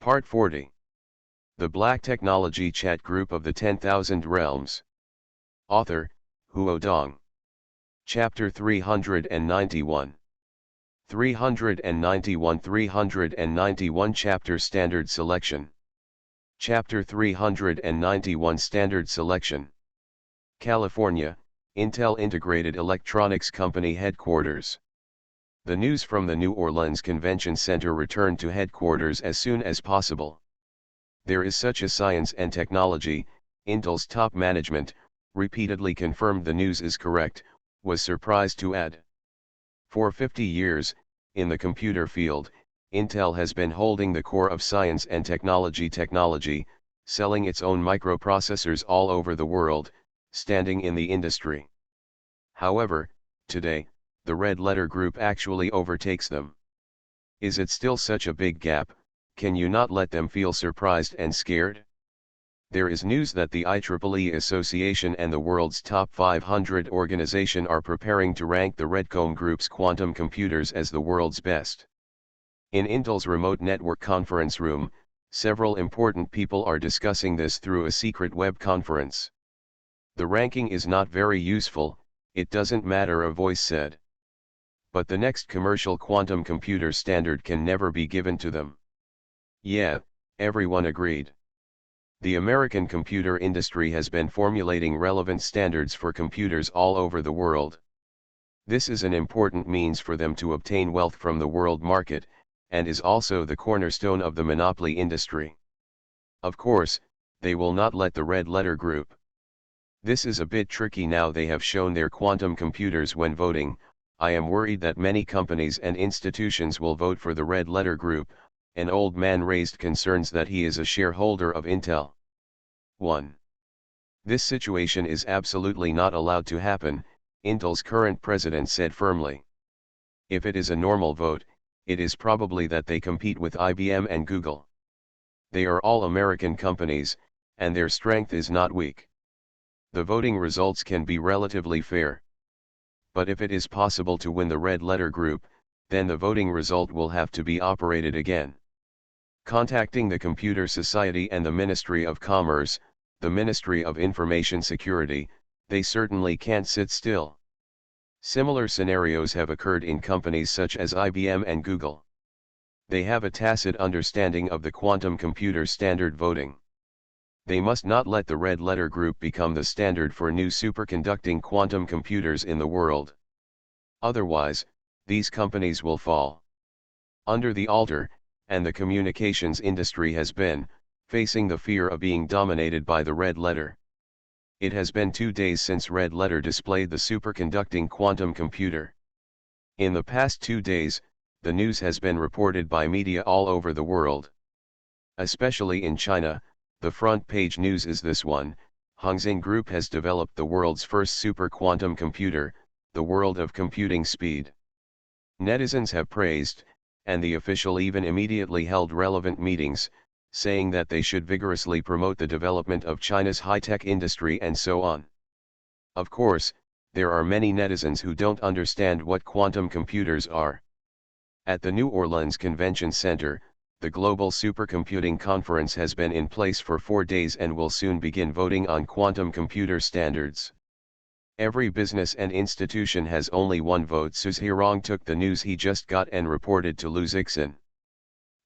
Part 40. The Black Technology Chat Group of the 10,000 Realms. Author, Huo Dong. Chapter 391. 391 Chapter Standard Selection. Chapter 391 Standard Selection. California, Intel Integrated Electronics Company Headquarters. The news from the New Orleans Convention Center returned to headquarters as soon as possible. There is such a science and technology, Intel's top management, repeatedly confirmed the news is correct, was surprised to add. For 50 years, in the computer field, Intel has been holding the core of science and technology, selling its own microprocessors all over the world, standing in the industry. However, today, the Red Letter Group actually overtakes them. Is it still such a big gap? Can you not let them feel surprised and scared? There is news that the IEEE Association and the world's top 500 organization are preparing to rank the Redcomb Group's quantum computers as the world's best. In Intel's remote network conference room, several important people are discussing this through a secret web conference. The ranking is not very useful, it doesn't matter, a voice said. But the next commercial quantum computer standard can never be given to them. Yeah, everyone agreed. The American computer industry has been formulating relevant standards for computers all over the world. This is an important means for them to obtain wealth from the world market, and is also the cornerstone of the monopoly industry. Of course, they will not let the Red Letter Group. This is a bit tricky now. They have shown their quantum computers when voting. I am worried that many companies and institutions will vote for the Red Letter Group. An old man raised concerns that he is a shareholder of Intel. 1. This situation is absolutely not allowed to happen, Intel's current president said firmly. If it is a normal vote, it is probably that they compete with IBM and Google. They are all American companies, and their strength is not weak. The voting results can be relatively fair. But if it is possible to win the Red Letter Group, then the voting result will have to be operated again. Contacting the Computer Society and the Ministry of Commerce, the Ministry of Information Security, they certainly can't sit still. Similar scenarios have occurred in companies such as IBM and Google. They have a tacit understanding of the quantum computer standard voting. They must not let the Red Letter Group become the standard for new superconducting quantum computers in the world. Otherwise, these companies will fall under the altar, and the communications industry has been facing the fear of being dominated by the Red Letter. It has been 2 days since Red Letter displayed the superconducting quantum computer. In the past 2 days, the news has been reported by media all over the world. Especially in China, the front page news is this one: Hongxin Group has developed the world's first super quantum computer, the world of computing speed. Netizens have praised, and the official even immediately held relevant meetings, saying that they should vigorously promote the development of China's high-tech industry and so on. Of course, there are many netizens who don't understand what quantum computers are. At the New Orleans Convention Center, the Global Supercomputing Conference has been in place for 4 days and will soon begin voting on quantum computer standards. Every business and institution has only one vote. Su Zhirong took the news he just got and reported to Lu Zixin.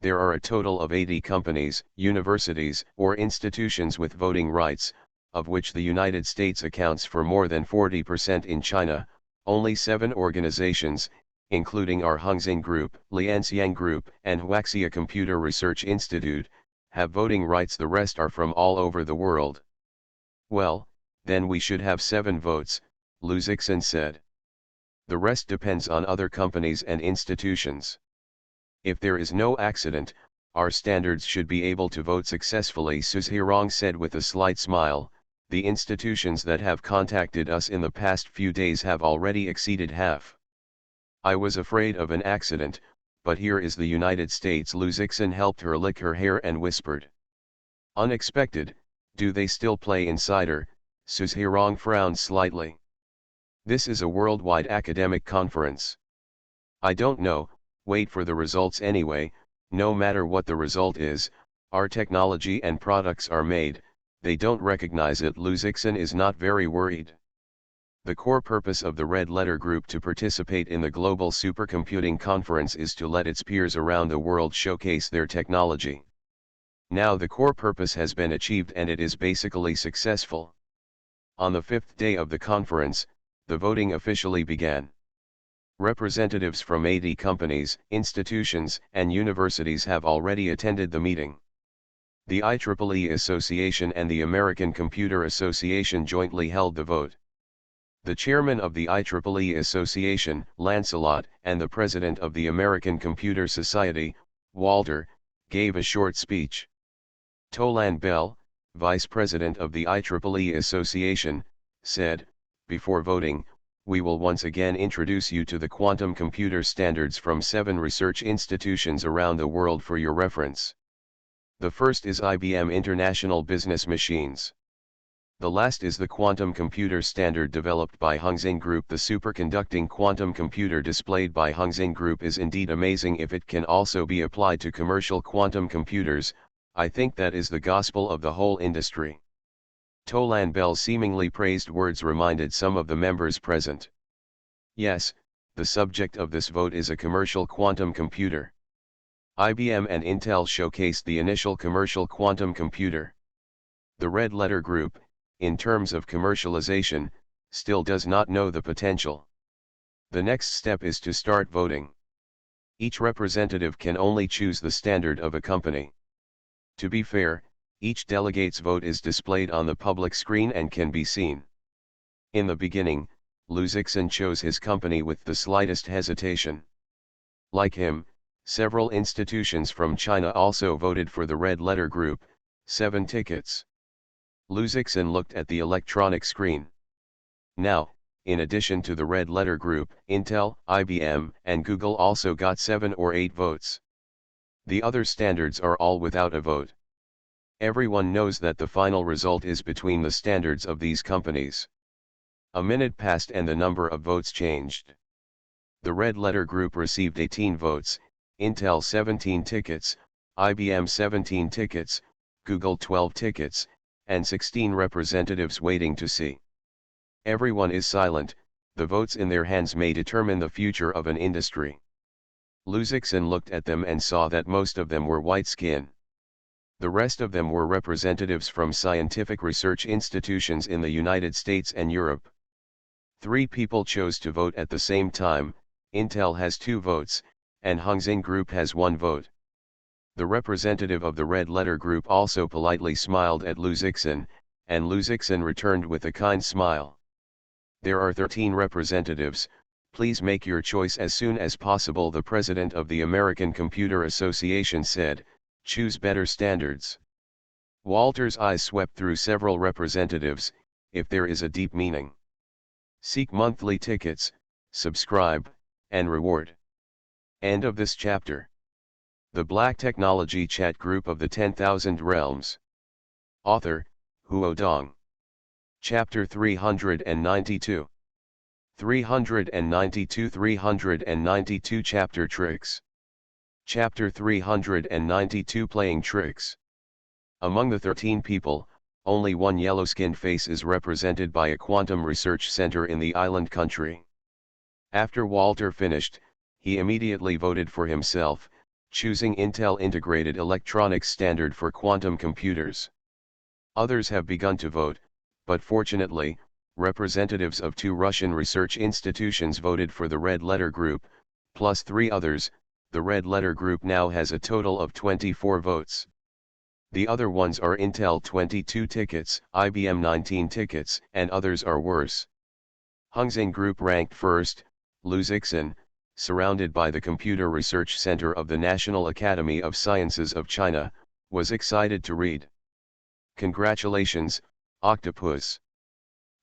There are a total of 80 companies, universities, or institutions with voting rights, of which the United States accounts for more than 40%. In China, only 7 organizations, including our Hongxin Group, Lianxiang Group, and Huaxia Computer Research Institute, have voting rights. The rest are from all over the world. Well, then we should have 7 votes, Lu Zixin said. The rest depends on other companies and institutions. If there is no accident, our standards should be able to vote successfully, Su Zhirong said with a slight smile. The institutions that have contacted us in the past few days have already exceeded half. I was afraid of an accident, but here is the United States. Lu Zixin helped her lick her hair and whispered. Unexpected, do they still play insider? Su Zhirong frowned slightly. This is a worldwide academic conference. I don't know, wait for the results anyway. No matter what the result is, Our technology and products are made, they don't recognize it. Luzixon is not very worried. The core purpose of the Red Letter Group to participate in the Global Supercomputing Conference is to let its peers around the world showcase their technology. Now the core purpose has been achieved and it is basically successful. On the fifth day of the conference, the voting officially began. Representatives from 80 companies, institutions, and universities have already attended the meeting. The IEEE Association and the American Computer Association jointly held the vote. The chairman of the IEEE Association, Lancelot, and the president of the American Computer Society, Walter, gave a short speech. Tolan Bell, vice president of the IEEE Association, said, "Before voting, we will once again introduce you to the quantum computer standards from 7 research institutions around the world for your reference. The first is IBM International Business Machines. The last is the quantum computer standard developed by Hongxing Group. The superconducting quantum computer displayed by Hongxing Group is indeed amazing. If it can also be applied to commercial quantum computers, I think that is the gospel of the whole industry." Tolan Bell's seemingly praised words reminded some of the members present. Yes, the subject of this vote is a commercial quantum computer. IBM and Intel showcased the initial commercial quantum computer. The Red Letter Group, in terms of commercialization, still does not know the potential. The next step is to start voting. Each representative can only choose the standard of a company. To be fair, each delegate's vote is displayed on the public screen and can be seen. In the beginning, Luzixon chose his company with the slightest hesitation. Like him, several institutions from China also voted for the Red Letter Group, 7 tickets. Luzixon looked at the electronic screen. Now, in addition to the Red Letter Group, Intel, IBM, and Google also got 7 or 8 votes. The other standards are all without a vote. Everyone knows that the final result is between the standards of these companies. A minute passed and the number of votes changed. The Red Letter Group received 18 votes, Intel 17 tickets, IBM 17 tickets, Google 12 tickets, and 16 representatives waiting to see. Everyone is silent, the votes in their hands may determine the future of an industry. Luzixon looked at them and saw that most of them were white skin. The rest of them were representatives from scientific research institutions in the United States and Europe. 3 people chose to vote at the same time, Intel has 2 votes, and Hongxing Group has 1 vote. The representative of the Red Letter Group also politely smiled at Luzixon, and Luzixon returned with a kind smile. "There are 13 representatives, please make your choice as soon as possible," the president of the American Computer Association said, "Choose better standards." Walter's eyes swept through several representatives, if there is a deep meaning. Seek monthly tickets, subscribe, and reward. End of this chapter. The Black Technology Chat Group of the 10,000 Realms. Author, Huo Dong. Chapter 392. 392 Chapter Tricks. Chapter 392 Playing Tricks. Among the 13 people, only one yellow-skinned face is represented by a quantum research center in the island country. After Walter finished, he immediately voted for himself, choosing Intel Integrated Electronics Standard for quantum computers. Others have begun to vote, but fortunately, representatives of 2 Russian research institutions voted for the Red Letter Group, plus 3 others. The Red Letter Group now has a total of 24 votes. The other ones are Intel 22 tickets, IBM 19 tickets, and others are worse. Hongxing Group ranked first. Luzixon, surrounded by the Computer Research Center of the National Academy of Sciences of China, was excited to read. "Congratulations, Octopus.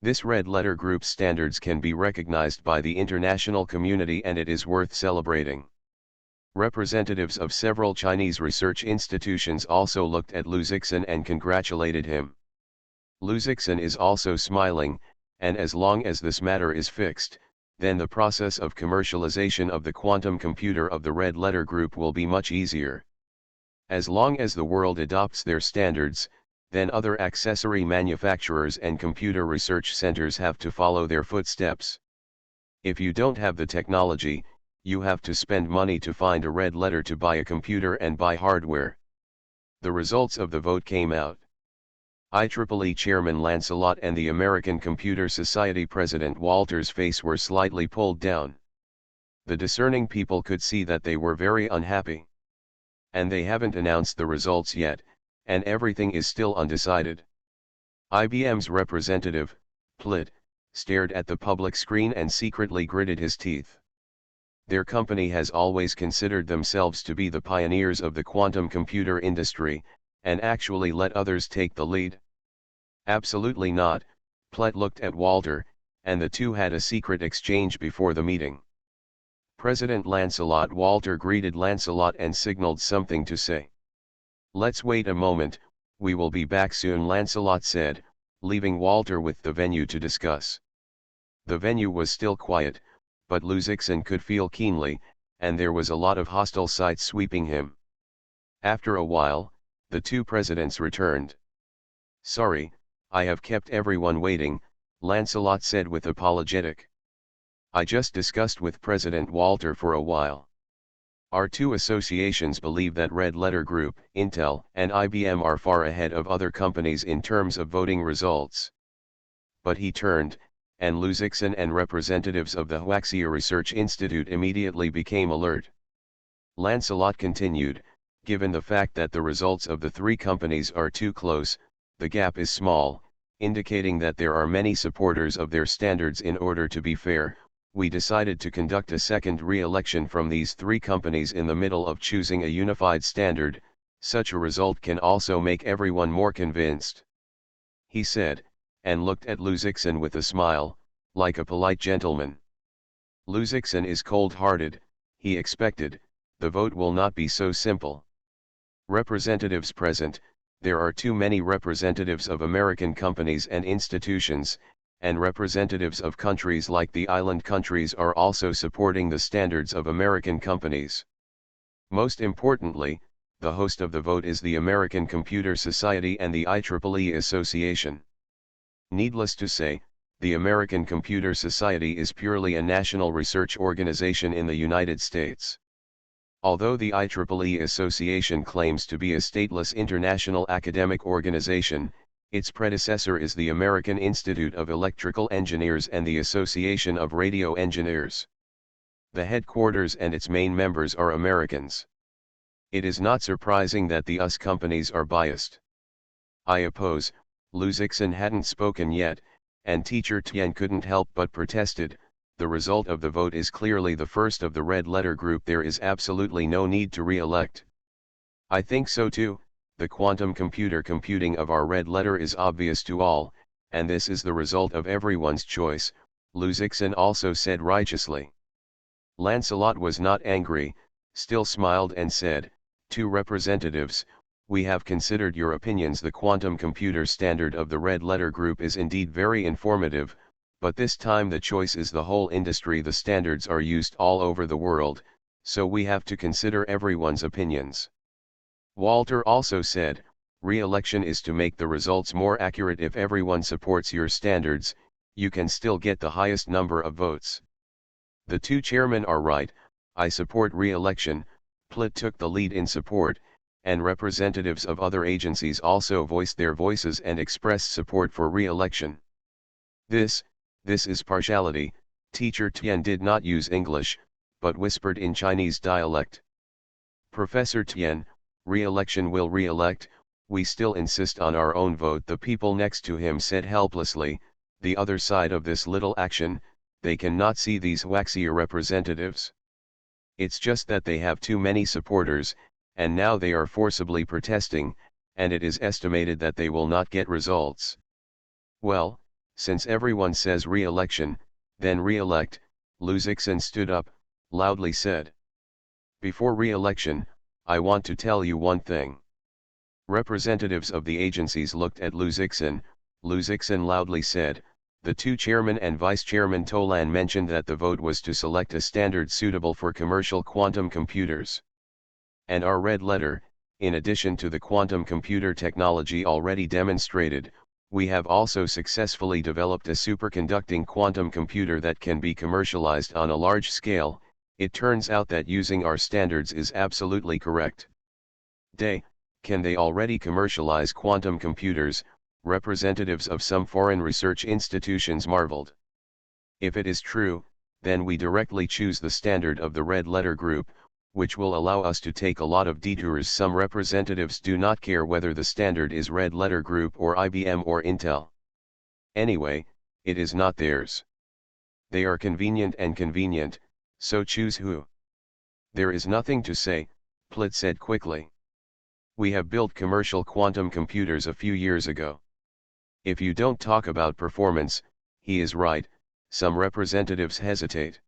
This Red Letter Group standards can be recognized by the international community and it is worth celebrating." Representatives of several Chinese research institutions also looked at Luzixon and congratulated him. Luzixon is also smiling, and as long as this matter is fixed, then the process of commercialization of the quantum computer of the Red Letter Group will be much easier. As long as the world adopts their standards, then other accessory manufacturers and computer research centers have to follow their footsteps. If you don't have the technology, you have to spend money to find a red letter to buy a computer and buy hardware. The results of the vote came out. IEEE Chairman Lancelot and the American Computer Society President Walter's face were slightly pulled down. The discerning people could see that they were very unhappy. And they haven't announced the results yet, and everything is still undecided. IBM's representative, Plit, stared at the public screen and secretly gritted his teeth. Their company has always considered themselves to be the pioneers of the quantum computer industry, and actually let others take the lead. Absolutely not, Plit looked at Walter, and the two had a secret exchange before the meeting. President Lancelot Walter greeted Lancelot and signaled something to say. "Let's wait a moment, we will be back soon," Lancelot said, leaving Walter with the venue to discuss. The venue was still quiet, but Luzixon could feel keenly, and there was a lot of hostile sight sweeping him. After a while, the two presidents returned. "Sorry, I have kept everyone waiting," Lancelot said with apologetic. "I just discussed with President Walter for a while. Our two associations believe that Red Letter Group, Intel, and IBM are far ahead of other companies in terms of voting results." But he turned, and Luzixon and representatives of the Huaxia Research Institute immediately became alert. Lancelot continued, "Given the fact that the results of the three companies are too close, the gap is small, indicating that there are many supporters of their standards. In order to be fair, we decided to conduct a second re-election from these three companies in the middle of choosing a unified standard. Such a result can also make everyone more convinced," he said, and looked at Luzixon with a smile, like a polite gentleman. Luzixon is cold-hearted, he expected. The vote will not be so simple. Representatives present, there are too many representatives of American companies and institutions, and representatives of countries like the island countries are also supporting the standards of American companies. Most importantly, the host of the vote is the American Computer Society and the IEEE Association. Needless to say, the American Computer Society is purely a national research organization in the United States. Although the IEEE Association claims to be a stateless international academic organization, its predecessor is the American Institute of Electrical Engineers and the Association of Radio Engineers. The headquarters and its main members are Americans. It is not surprising that the US companies are biased. "I oppose." Luzixon hadn't spoken yet, and Teacher Tian couldn't help but protested. "The result of the vote is clearly the first of the Red Letter Group. There is absolutely no need to re-elect." "I think so too. The quantum computing of our red letter is obvious to all, and this is the result of everyone's choice," Luzixon also said righteously. Lancelot was not angry, still smiled and said, "Two representatives, we have considered your opinions. The quantum computer standard of the Red Letter Group is indeed very informative, but this time the choice is the whole industry. The standards are used all over the world, so we have to consider everyone's opinions." Walter also said, "Re-election is to make the results more accurate. If everyone supports your standards, you can still get the highest number of votes." "The two chairmen are right. I support re-election." Plit took the lead in support, and representatives of other agencies also voiced their voices and expressed support for re-election. This is partiality." Teacher Tian did not use English, but whispered in Chinese dialect. "Professor Tian, re-election will re-elect. We still insist on our own vote," the people next to him said helplessly. "The other side of this little action, they cannot see these Huaxia representatives. It's just that they have too many supporters, and now they are forcibly protesting, and it is estimated that they will not get results." "Well, since everyone says re-election, then re-elect." Luzixon stood up, loudly said. "Before re-election, I want to tell you one thing." Representatives of the agencies looked at Luzixon. Luzixon loudly said, "The two chairmen and vice-chairman Tolan mentioned that the vote was to select a standard suitable for commercial quantum computers. And our red letter, in addition to the quantum computer technology already demonstrated, we have also successfully developed a superconducting quantum computer that can be commercialized on a large scale. It turns out that using our standards is absolutely correct. Can they already commercialize quantum computers? Representatives of some foreign research institutions marveled. If it is true, then we directly choose the standard of the red letter group, which will allow us to take a lot of detours. Some representatives do not care whether the standard is red letter group or IBM or Intel. Anyway, it is not theirs. They are convenient, so choose who. There is nothing to say, Plitt said quickly. We have built commercial quantum computers a few years ago. If you don't talk about performance, he is right. Some representatives hesitate.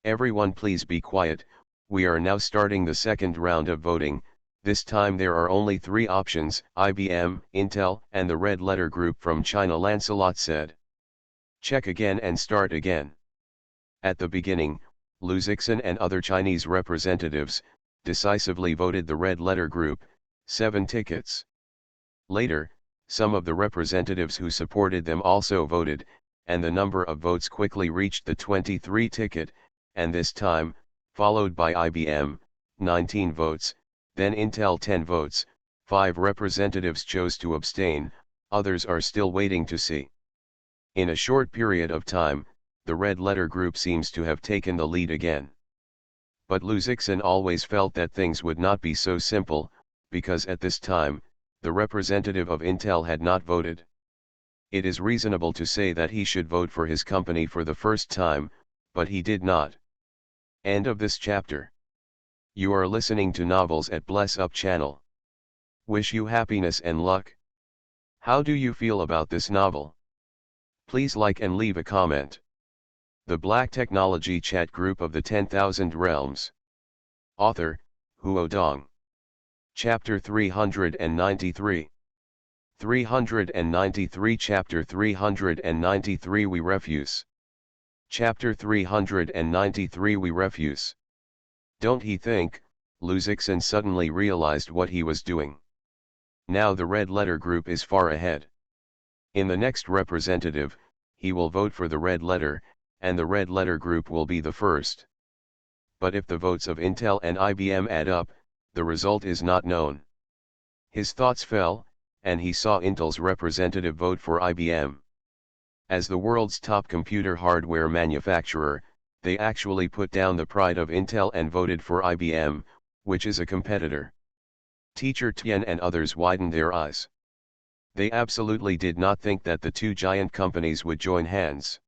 Everyone please be quiet, we are now starting the second round of voting. This time there are only 3 options, IBM, Intel, and the red letter group from China, Lancelot said. Check again and start again. At the beginning, Lu Zixin and other Chinese representatives decisively voted the red letter group, 7 tickets. Later, some of the representatives who supported them also voted, and the number of votes quickly reached the 23 ticket, and this time, followed by IBM, 19 votes, then Intel 10 votes, 5 representatives chose to abstain, others are still waiting to see. In a short period of time, the red letter group seems to have taken the lead again. But Lu Zixin always felt that things would not be so simple, because at this time, the representative of Intel had not voted. It is reasonable to say that he should vote for his company for the first time, but he did not. End of this chapter. You are listening to Novels at Bless Up channel. Wish you happiness and luck. How do you feel about this novel? Please like and leave a comment. The Black Technology Chat Group of the 10,000 Realms. Author, Huo Dong. Chapter 393. 393 Chapter 393 We Refuse. Chapter 393 We Refuse. Don't he think, Lu Zixin suddenly realized what he was doing. Now the red letter group is far ahead. In the next representative, he will vote for the red letter, and the red letter group will be the first. But if the votes of Intel and IBM add up, the result is not known. His thoughts fell, and he saw Intel's representative vote for IBM. As the world's top computer hardware manufacturer, they actually put down the pride of Intel and voted for IBM, which is a competitor. Teacher Tian and others widened their eyes. They absolutely did not think that the 2 giant companies would join hands.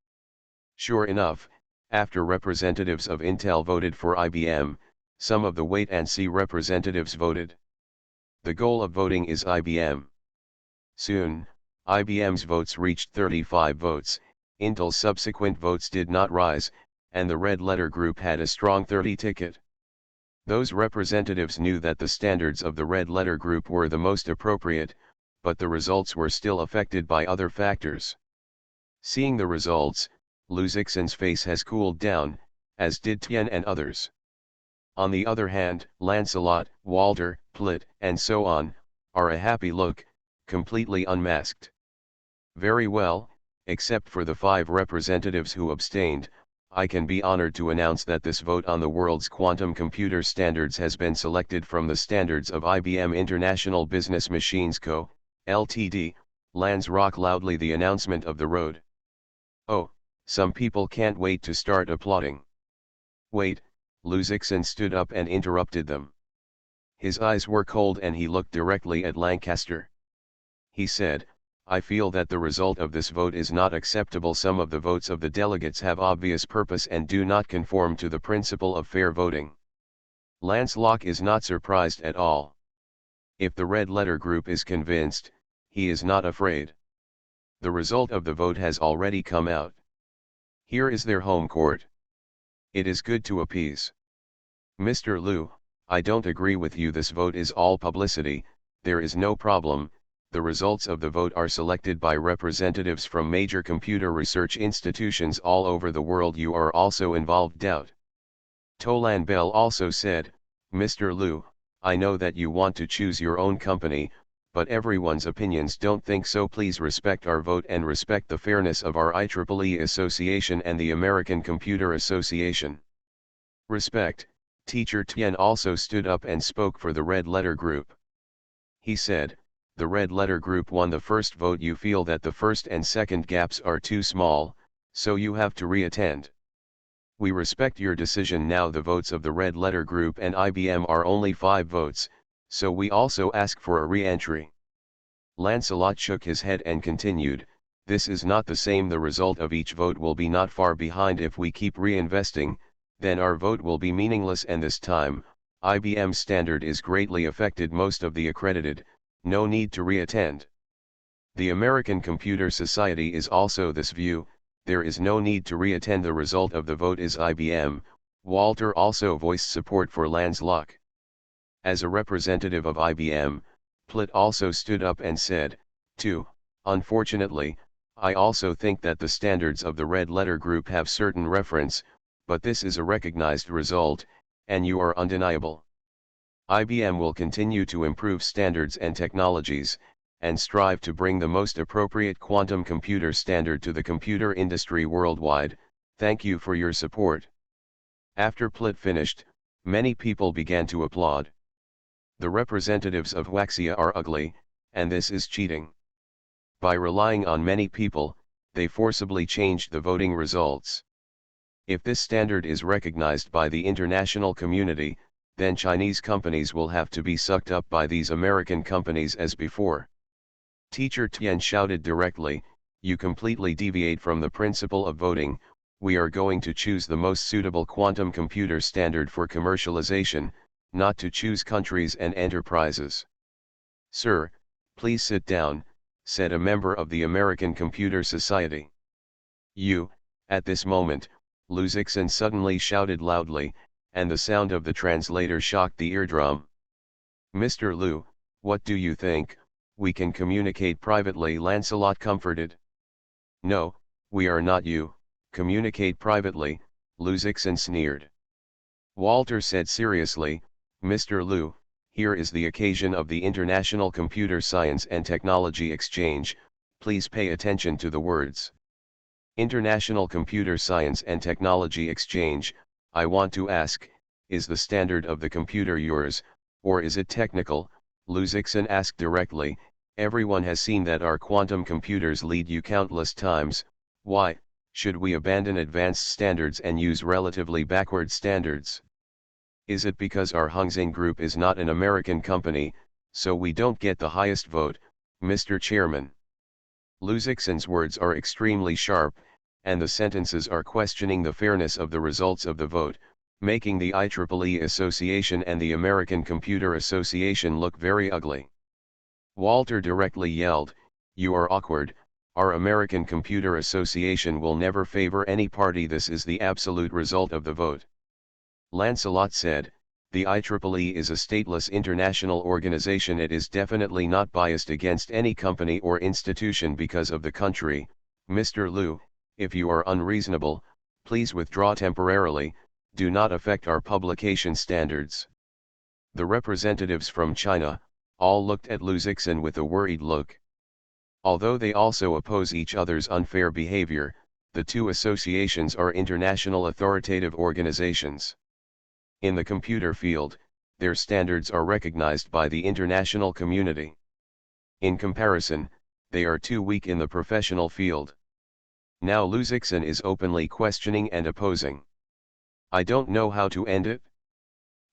Sure enough, after representatives of Intel voted for IBM, some of the wait-and-see representatives voted. The goal of voting is IBM. Soon, IBM's votes reached 35 votes, Intel's subsequent votes did not rise, and the red letter group had a strong 30 ticket. Those representatives knew that the standards of the red letter group were the most appropriate, but the results were still affected by other factors. Seeing the results, Lu Zixin's face has cooled down, as did Tian and others. On the other hand, Lancelot, Walter, Plitt, and so on, are a happy look, completely unmasked. Very well, except for the 5 representatives who abstained, I can be honored to announce that this vote on the world's quantum computer standards has been selected from the standards of IBM International Business Machines Co., Ltd., Lans rock loudly the announcement of the road. Oh, some people can't wait to start applauding. Wait, Lu Zixin stood up and interrupted them. His eyes were cold and he looked directly at Lancaster. He said, I feel that the result of this vote is not acceptable. Some of the votes of the delegates have obvious purpose and do not conform to the principle of fair voting. Lancelot is not surprised at all. If the red letter group is convinced, he is not afraid. The result of the vote has already come out. Here is their home court. It is good to appease. Mr. Lu, I don't agree with you. This vote is all publicity. There is no problem. The results of the vote are selected by representatives from major computer research institutions all over the world. You are also involved. Doubt. Tolan Bell also said, Mr. Lu, I know that you want to choose your own company, but everyone's opinions don't think so. Please respect our vote and respect the fairness of our IEEE Association and the American Computer Association. Respect. Teacher Tian also stood up and spoke for the Red Letter Group. He said, the Red Letter Group won the first vote. You feel that the first and second gaps are too small, so you have to re-attend. We respect your decision. Now the votes of the Red Letter Group and IBM are only 5 votes, so we also ask for a re-entry. Lancelot shook his head and continued, this is not the same. The result of each vote will be not far behind. If we keep reinvesting, then our vote will be meaningless, and this time, IBM's standard is greatly affected. Most of the accredited, no need to re-attend. The American Computer Society is also this view, there is no need to re-attend. The result of the vote is IBM. Walter also voiced support for Lancelot. As a representative of IBM, Plitt also stood up and said, too, unfortunately, I also think that the standards of the Red Letter Group have certain reference, but this is a recognized result, and you are undeniable. IBM will continue to improve standards and technologies, and strive to bring the most appropriate quantum computer standard to the computer industry worldwide. Thank you for your support. After Plitt finished, many people began to applaud. The representatives of Huaxia are ugly, and this is cheating. By relying on many people, they forcibly changed the voting results. If this standard is recognized by the international community, then Chinese companies will have to be sucked up by these American companies as before. Teacher Tian shouted directly, you completely deviate from the principle of voting. We are going to choose the most suitable quantum computer standard for commercialization, not to choose countries and enterprises. Sir, please sit down, said a member of the American Computer Society. At this moment, Lu Zixin suddenly shouted loudly, and the sound of the translator shocked the eardrum. Mr. Lu, what do you think? We can communicate privately. Lancelot comforted. No, we are not you, communicate privately, Lu Zixin sneered. Walter said seriously, Mr. Lu, here is the occasion of the International Computer Science and Technology Exchange, please pay attention to the words. International Computer Science and Technology Exchange, I want to ask, is the standard of the computer yours, or is it technical? Lu Zixin asked directly, everyone has seen that our quantum computers lead you countless times. Why should we abandon advanced standards and use relatively backward standards? Is it because our Hongxing Group is not an American company, so we don't get the highest vote, Mr. Chairman? Lu Zixin's words are extremely sharp, and the sentences are questioning the fairness of the results of the vote, making the IEEE Association and the American Computer Association look very ugly. Walter directly yelled, you are awkward, our American Computer Association will never favor any party. This is the absolute result of the vote. Lancelot said, the IEEE is a stateless international organization. It is definitely not biased against any company or institution because of the country. Mr. Lu, if you are unreasonable, please withdraw temporarily, do not affect our publication standards. The representatives from China, all looked at Lu Zixin with a worried look. Although they also oppose each other's unfair behavior, the two associations are international authoritative organizations. In the computer field, their standards are recognized by the international community. In comparison, they are too weak in the professional field. Now Lu Zixin is openly questioning and opposing. I don't know how to end it.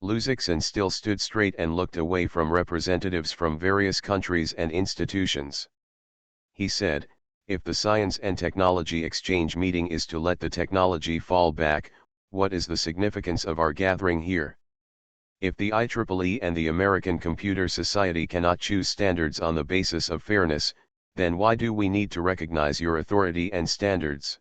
Lu Zixin still stood straight and looked away from representatives from various countries and institutions. He said, if the Science and Technology Exchange meeting is to let the technology fall back, what is the significance of our gathering here? If the IEEE and the American Computer Society cannot choose standards on the basis of fairness, then why do we need to recognize your authority and standards?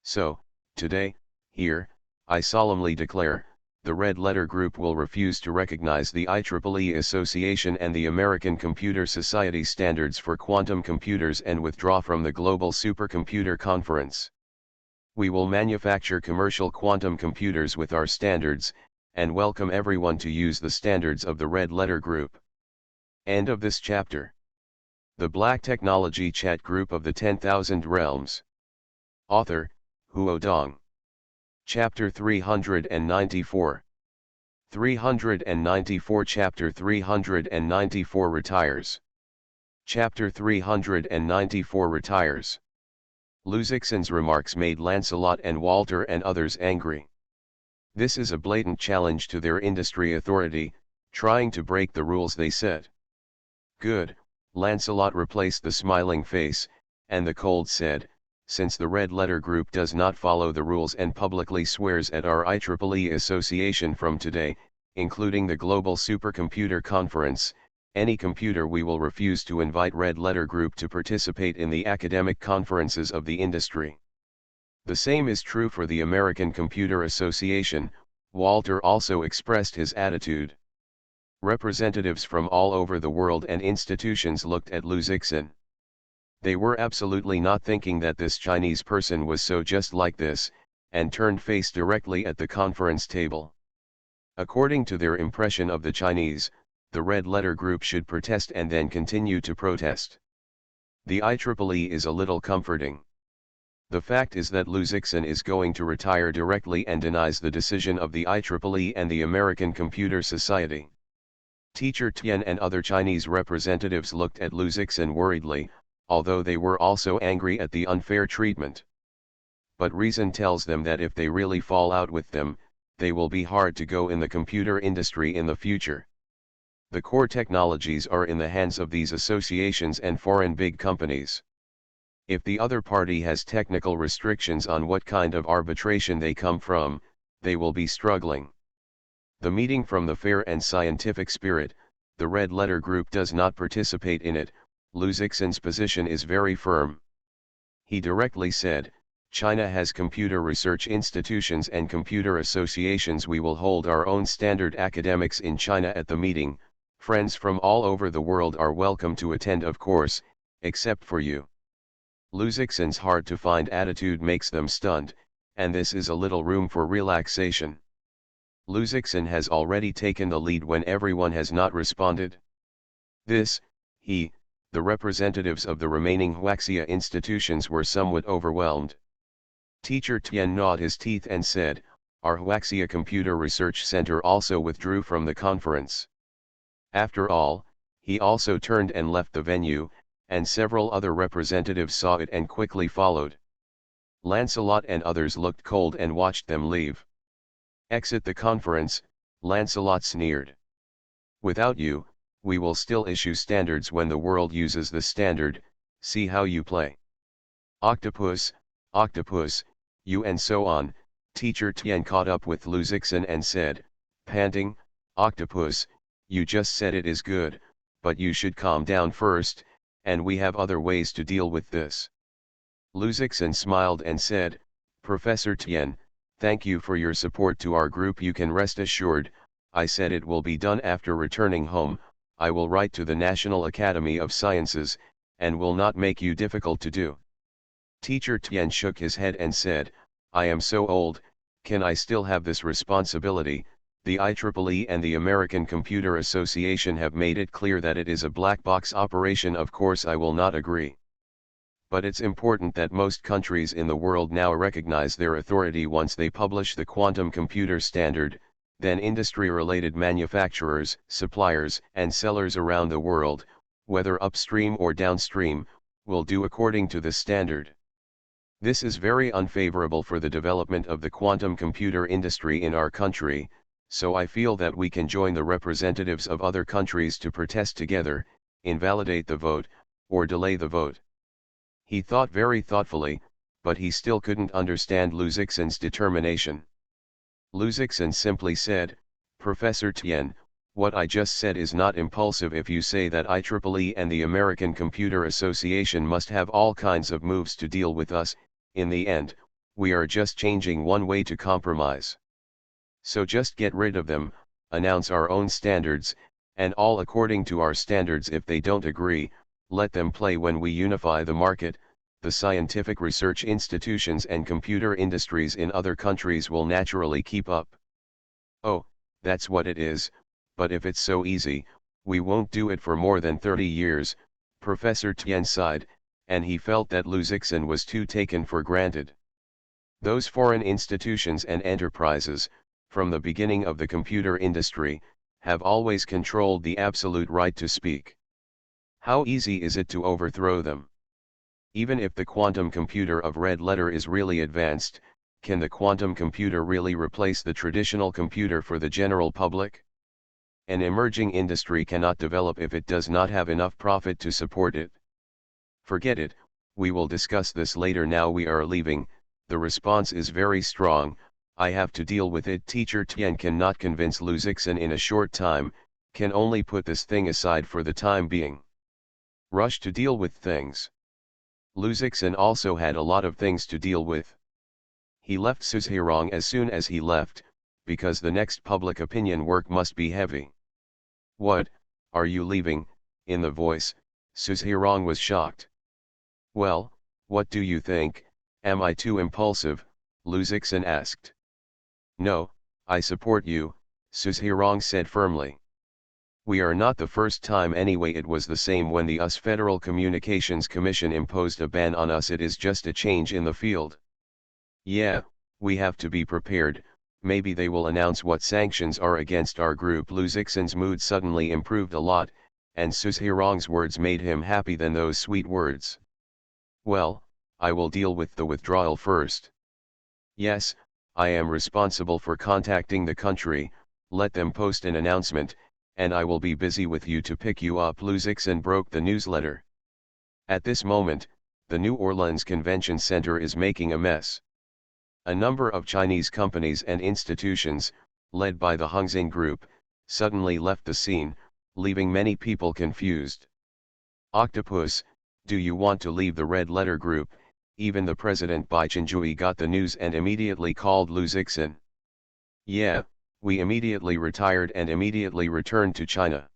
So, today, here, I solemnly declare, the Red Letter Group will refuse to recognize the IEEE Association and the American Computer Society standards for quantum computers and withdraw from the Global Supercomputer Conference. We will manufacture commercial quantum computers with our standards, and welcome everyone to use the standards of the Red Letter Group. End of this chapter. The Black Technology Chat Group of the 10,000 Realms. Author, Huo Dong. Chapter 394. 394 Chapter 394 Retires. Chapter 394 Retires. Luzixen's remarks made Lancelot and Walter and others angry. This is a blatant challenge to their industry authority, trying to break the rules they set. Good, Lancelot replaced the smiling face, and the cold said, since the Red Letter Group does not follow the rules and publicly swears at our IEEE association from today, including the Global Supercomputer Conference, any computer we will refuse to invite Red Letter Group to participate in the academic conferences of the industry. The same is true for the American Computer Association. Walter also expressed his attitude. Representatives from all over the world and institutions looked at Luzixen. They were absolutely not thinking that this Chinese person was so just like this, and turned face directly at the conference table. According to their impression of the Chinese, the Red Letter Group should protest and then continue to protest. The IEEE is a little comforting. The fact is that Luzixen is going to retire directly and denies the decision of the IEEE and the American Computer Society. Teacher Tian and other Chinese representatives looked at Luzixen worriedly, although they were also angry at the unfair treatment. But reason tells them that if they really fall out with them, they will be hard to go in the computer industry in the future. The core technologies are in the hands of these associations and foreign big companies. If the other party has technical restrictions on what kind of arbitration they come from, they will be struggling. The meeting from the fair and scientific spirit, the Red Letter Group does not participate in it. Luzixen's position is very firm. He directly said, China has computer research institutions and computer associations. We will hold our own standard. Academics in China at the meeting, friends from all over the world are welcome to attend, of course, except for you. Luzixen's hard-to-find attitude makes them stunned, and this is a little room for relaxation. Luzixen has already taken the lead when everyone has not responded. The representatives of the remaining Huaxia institutions were somewhat overwhelmed. Teacher Tian gnawed his teeth and said, our Huaxia Computer Research Center also withdrew from the conference. After all, he also turned and left the venue, and several other representatives saw it and quickly followed. Lancelot and others looked cold and watched them leave. Exit the conference, Lancelot sneered. Without you, we will still issue standards when the world uses the standard. See how you play. Octopus, octopus, you and so on. Teacher Tian caught up with Luzixen and said, panting, octopus, you just said it is good, but you should calm down first, and we have other ways to deal with this. Luzixen smiled and said, Professor Tian, thank you for your support to our group. You can rest assured, I said it will be done. After returning home, I will write to the National Academy of Sciences, and will not make you difficult to do. Teacher Tian shook his head and said, I am so old, can I still have this responsibility? The IEEE and the American Computer Association have made it clear that it is a black box operation. Of course I will not agree. But it's important that most countries in the world now recognize their authority. Once they publish the quantum computer standard, then industry-related manufacturers, suppliers, and sellers around the world, whether upstream or downstream, will do according to the standard. This is very unfavorable for the development of the quantum computer industry in our country, so I feel that we can join the representatives of other countries to protest together, invalidate the vote, or delay the vote. He thought very thoughtfully, but he still couldn't understand Luzixen's determination. Luzixen simply said, Professor Tian, what I just said is not impulsive. If you say that IEEE and the American Computer Association must have all kinds of moves to deal with us, in the end, we are just changing one way to compromise. So just get rid of them, announce our own standards, and all according to our standards. If they don't agree, let them play. When we unify the market, the scientific research institutions and computer industries in other countries will naturally keep up. Oh, that's what it is, but if it's so easy, we won't do it for more than 30 years, Professor Tian sighed, and he felt that Liu Zixin was too taken for granted. Those foreign institutions and enterprises, from the beginning of the computer industry, have always controlled the absolute right to speak. How easy is it to overthrow them? Even if the quantum computer of red letter is really advanced, can the quantum computer really replace the traditional computer for the general public? An emerging industry cannot develop if it does not have enough profit to support it. Forget it, we will discuss this later. Now we are leaving. The response is very strong, I have to deal with it. Teacher Tian cannot convince Liu Zixin in a short time, can only put this thing aside for the time being. Rush to deal with things. Liu Zixin also had a lot of things to deal with. He left Suzhirong as soon as he left, because the next public opinion work must be heavy. What, are you leaving? In the voice, Suzhirong was shocked. Well, what do you think, am I too impulsive? Liu Zixin asked. No, I support you, Suzhirong said firmly. We are not the first time anyway, it was the same when the US Federal Communications Commission imposed a ban on us, it is just a change in the field. Yeah, we have to be prepared, maybe they will announce what sanctions are against our group. Liu Zixin's mood suddenly improved a lot, and Suzhirong's words made him happy than those sweet words. Well, I will deal with the withdrawal first. Yes, I am responsible for contacting the country, let them post an announcement, and I will be busy with you to pick you up. Liu Zixin broke the newsletter. At this moment, the New Orleans Convention Center is making a mess. A number of Chinese companies and institutions, led by the Hongxin Group, suddenly left the scene, leaving many people confused. Octopus, do you want to leave the Red Letter Group? Even the president Bai Chenjui got the news and immediately called Liu Zixin. Yeah, we immediately retired and immediately returned to China.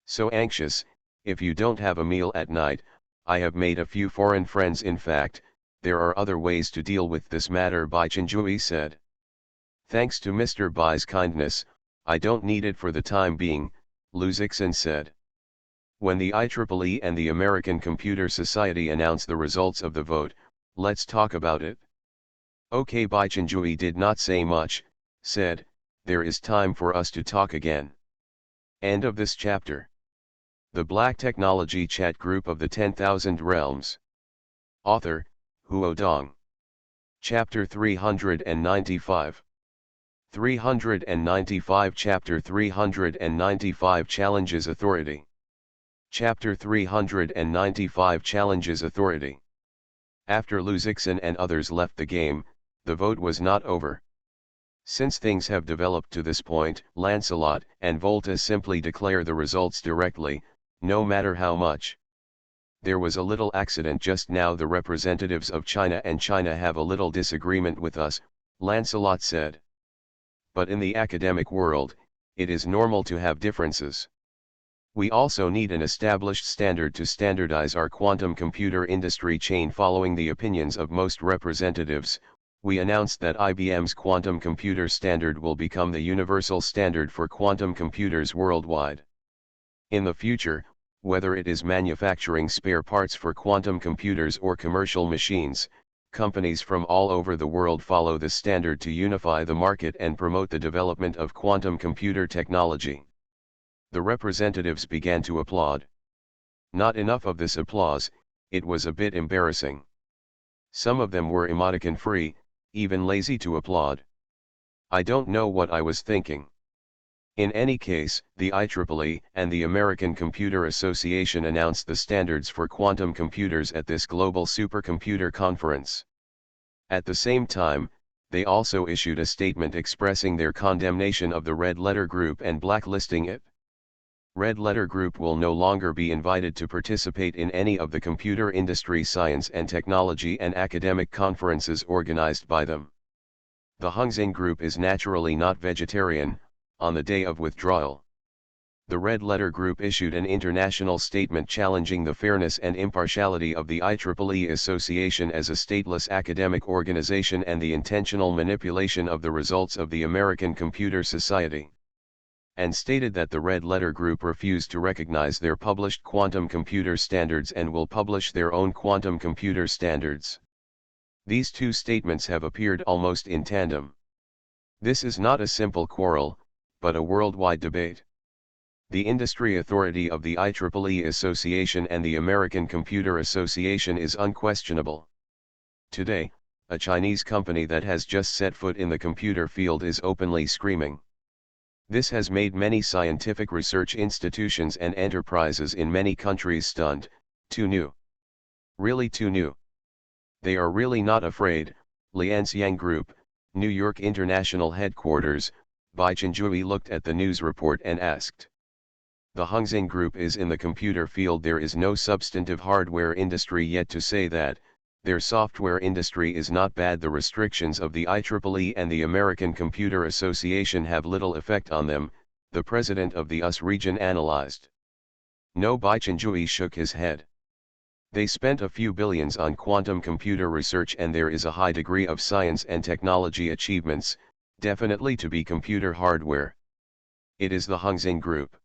So anxious, if you don't have a meal at night, I have made a few foreign friends. In fact, there are other ways to deal with this matter, Bai Chenjui said. Thanks to Mr. Bai's kindness, I don't need it for the time being, Liu Zixin said. When the IEEE and the American Computer Society announce the results of the vote, let's talk about it. Okay, Bai Chenjui did not say much, said, there is time for us to talk again. End of this chapter. The Black Technology Chat Group of the 10,000 Realms. Author, Huo Dong. Chapter 395. 395 Chapter 395 Challenges Authority. Chapter 395 Challenges Authority. After Liu Zixin and others left the game, the vote was not over. Since things have developed to this point, Lancelot and Volta simply declare the results directly, no matter how much. There was a little accident just now. The representatives of China and China have a little disagreement with us, Lancelot said. But in the academic world, it is normal to have differences. We also need an established standard to standardize our quantum computer industry chain. Following the opinions of most representatives, we announced that IBM's quantum computer standard will become the universal standard for quantum computers worldwide. In the future, whether it is manufacturing spare parts for quantum computers or commercial machines, companies from all over the world follow the standard to unify the market and promote the development of quantum computer technology. The representatives began to applaud. Not enough of this applause, it was a bit embarrassing. Some of them were emoticon-free, even lazy to applaud. I don't know what I was thinking. In any case, the IEEE and the American Computer Association announced the standards for quantum computers at this global supercomputer conference. At the same time, they also issued a statement expressing their condemnation of the Red Letter Group and blacklisting it. Red Letter Group will no longer be invited to participate in any of the computer industry, science and technology and academic conferences organized by them. The Hongxin Group is naturally not vegetarian. On the day of withdrawal, the Red Letter Group issued an international statement challenging the fairness and impartiality of the IEEE Association as a stateless academic organization and the intentional manipulation of the results of the American Computer Society. and stated that the Red Letter Group refused to recognize their published quantum computer standards and will publish their own quantum computer standards. These two statements have appeared almost in tandem. This is not a simple quarrel, but a worldwide debate. The industry authority of the IEEE Association and the American Computer Association is unquestionable. Today, a Chinese company that has just set foot in the computer field is openly screaming. This has made many scientific research institutions and enterprises in many countries stunned. Too new. Really too new. They are really not afraid. Lianxiang Group, New York International Headquarters, Bai Chenjui looked at the news report and asked. The Hongxing Group is in the computer field. There is no substantive hardware industry yet to say that. Their software industry is not bad. The restrictions of the IEEE and the American Computer Association have little effect on them, the president of the US region analyzed. No, Bai Chenjui shook his head. They spent a few billions on quantum computer research and there is a high degree of science and technology achievements, definitely to be computer hardware. It is the Hongxing Group.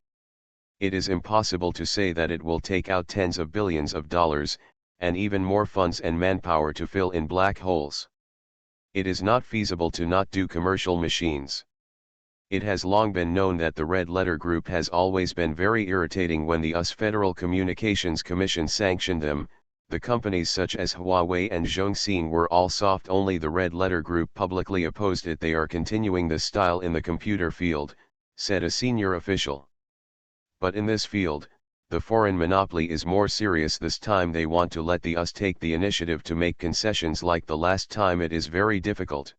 It is impossible to say that it will take out tens of billions of dollars, and even more funds and manpower to fill in black holes. It is not feasible to not do commercial machines. It has long been known that the Red Letter Group has always been very irritating when the US Federal Communications Commission sanctioned them. The companies such as Huawei and Zhongxing were all soft. Only the Red Letter Group publicly opposed it. They are continuing this style in the computer field, said a senior official. But in this field, the foreign monopoly is more serious. This time they want to let the US take the initiative to make concessions like the last time. It is very difficult.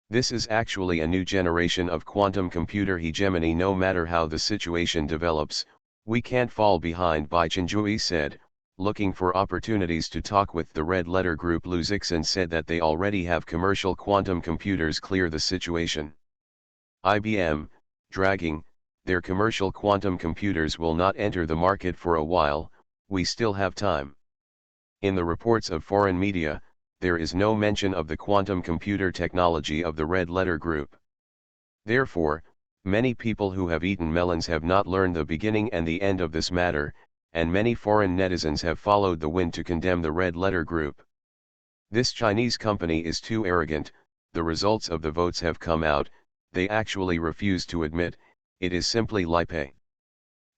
This is actually a new generation of quantum computer hegemony. No matter how the situation develops, we can't fall behind, Bai Chenjui said, looking for opportunities to talk with the Red Letter Group. Liu Zixin said that they already have commercial quantum computers. Clear the situation. IBM, dragging, their commercial quantum computers will not enter the market for a while. We still have time. In the reports of foreign media, there is no mention of the quantum computer technology of the Red Letter Group. Therefore, many people who have eaten melons have not learned the beginning and the end of this matter, and many foreign netizens have followed the wind to condemn the Red Letter Group. This Chinese company is too arrogant. The results of the votes have come out. They actually refuse to admit. It is simply lie.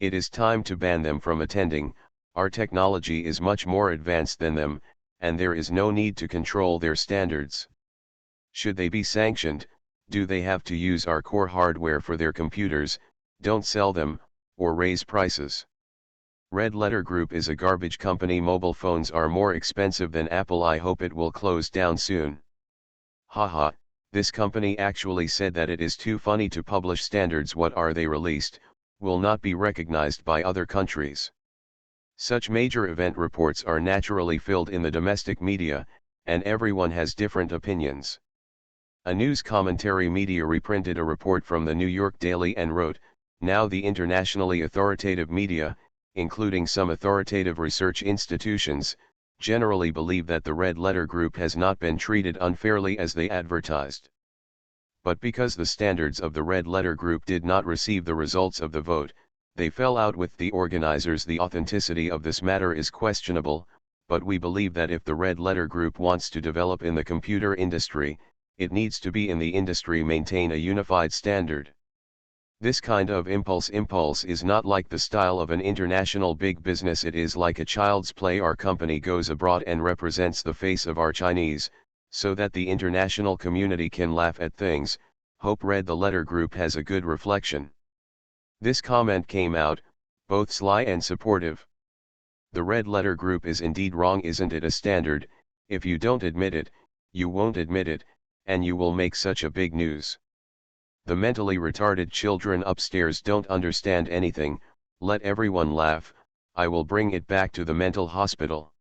It is time to ban them from attending. Our technology is much more advanced than them, and there is no need to control their standards. Should they be sanctioned, do they have to use our core hardware for their computers, don't sell them, or raise prices? Red Letter Group is a garbage company. Mobile phones are more expensive than Apple. I hope it will close down soon. Haha. This company actually said that it is too funny to publish standards. What are they released, will not be recognized by other countries. Such major event reports are naturally filled in the domestic media, and everyone has different opinions. A news commentary media reprinted a report from the New York Daily and wrote, now the internationally authoritative media, including some authoritative research institutions, generally believe that the Red Letter Group has not been treated unfairly as they advertised. But because the standards of the Red Letter Group did not receive the results of the vote, they fell out with the organizers. The authenticity of this matter is questionable, but we believe that if the Red Letter Group wants to develop in the computer industry, it needs to be in the industry, maintain a unified standard. This kind of impulse is not like the style of an international big business. It is like a child's play. Our company goes abroad and represents the face of our Chinese, so that the international community can laugh at things. Hope Red the Letter Group has a good reflection. This comment came out, both sly and supportive. The Red Letter Group is indeed wrong. Isn't it a standard? If you don't admit it, you won't admit it, and you will make such a big news. The mentally retarded children upstairs don't understand anything. Let everyone laugh. I will bring it back to the mental hospital.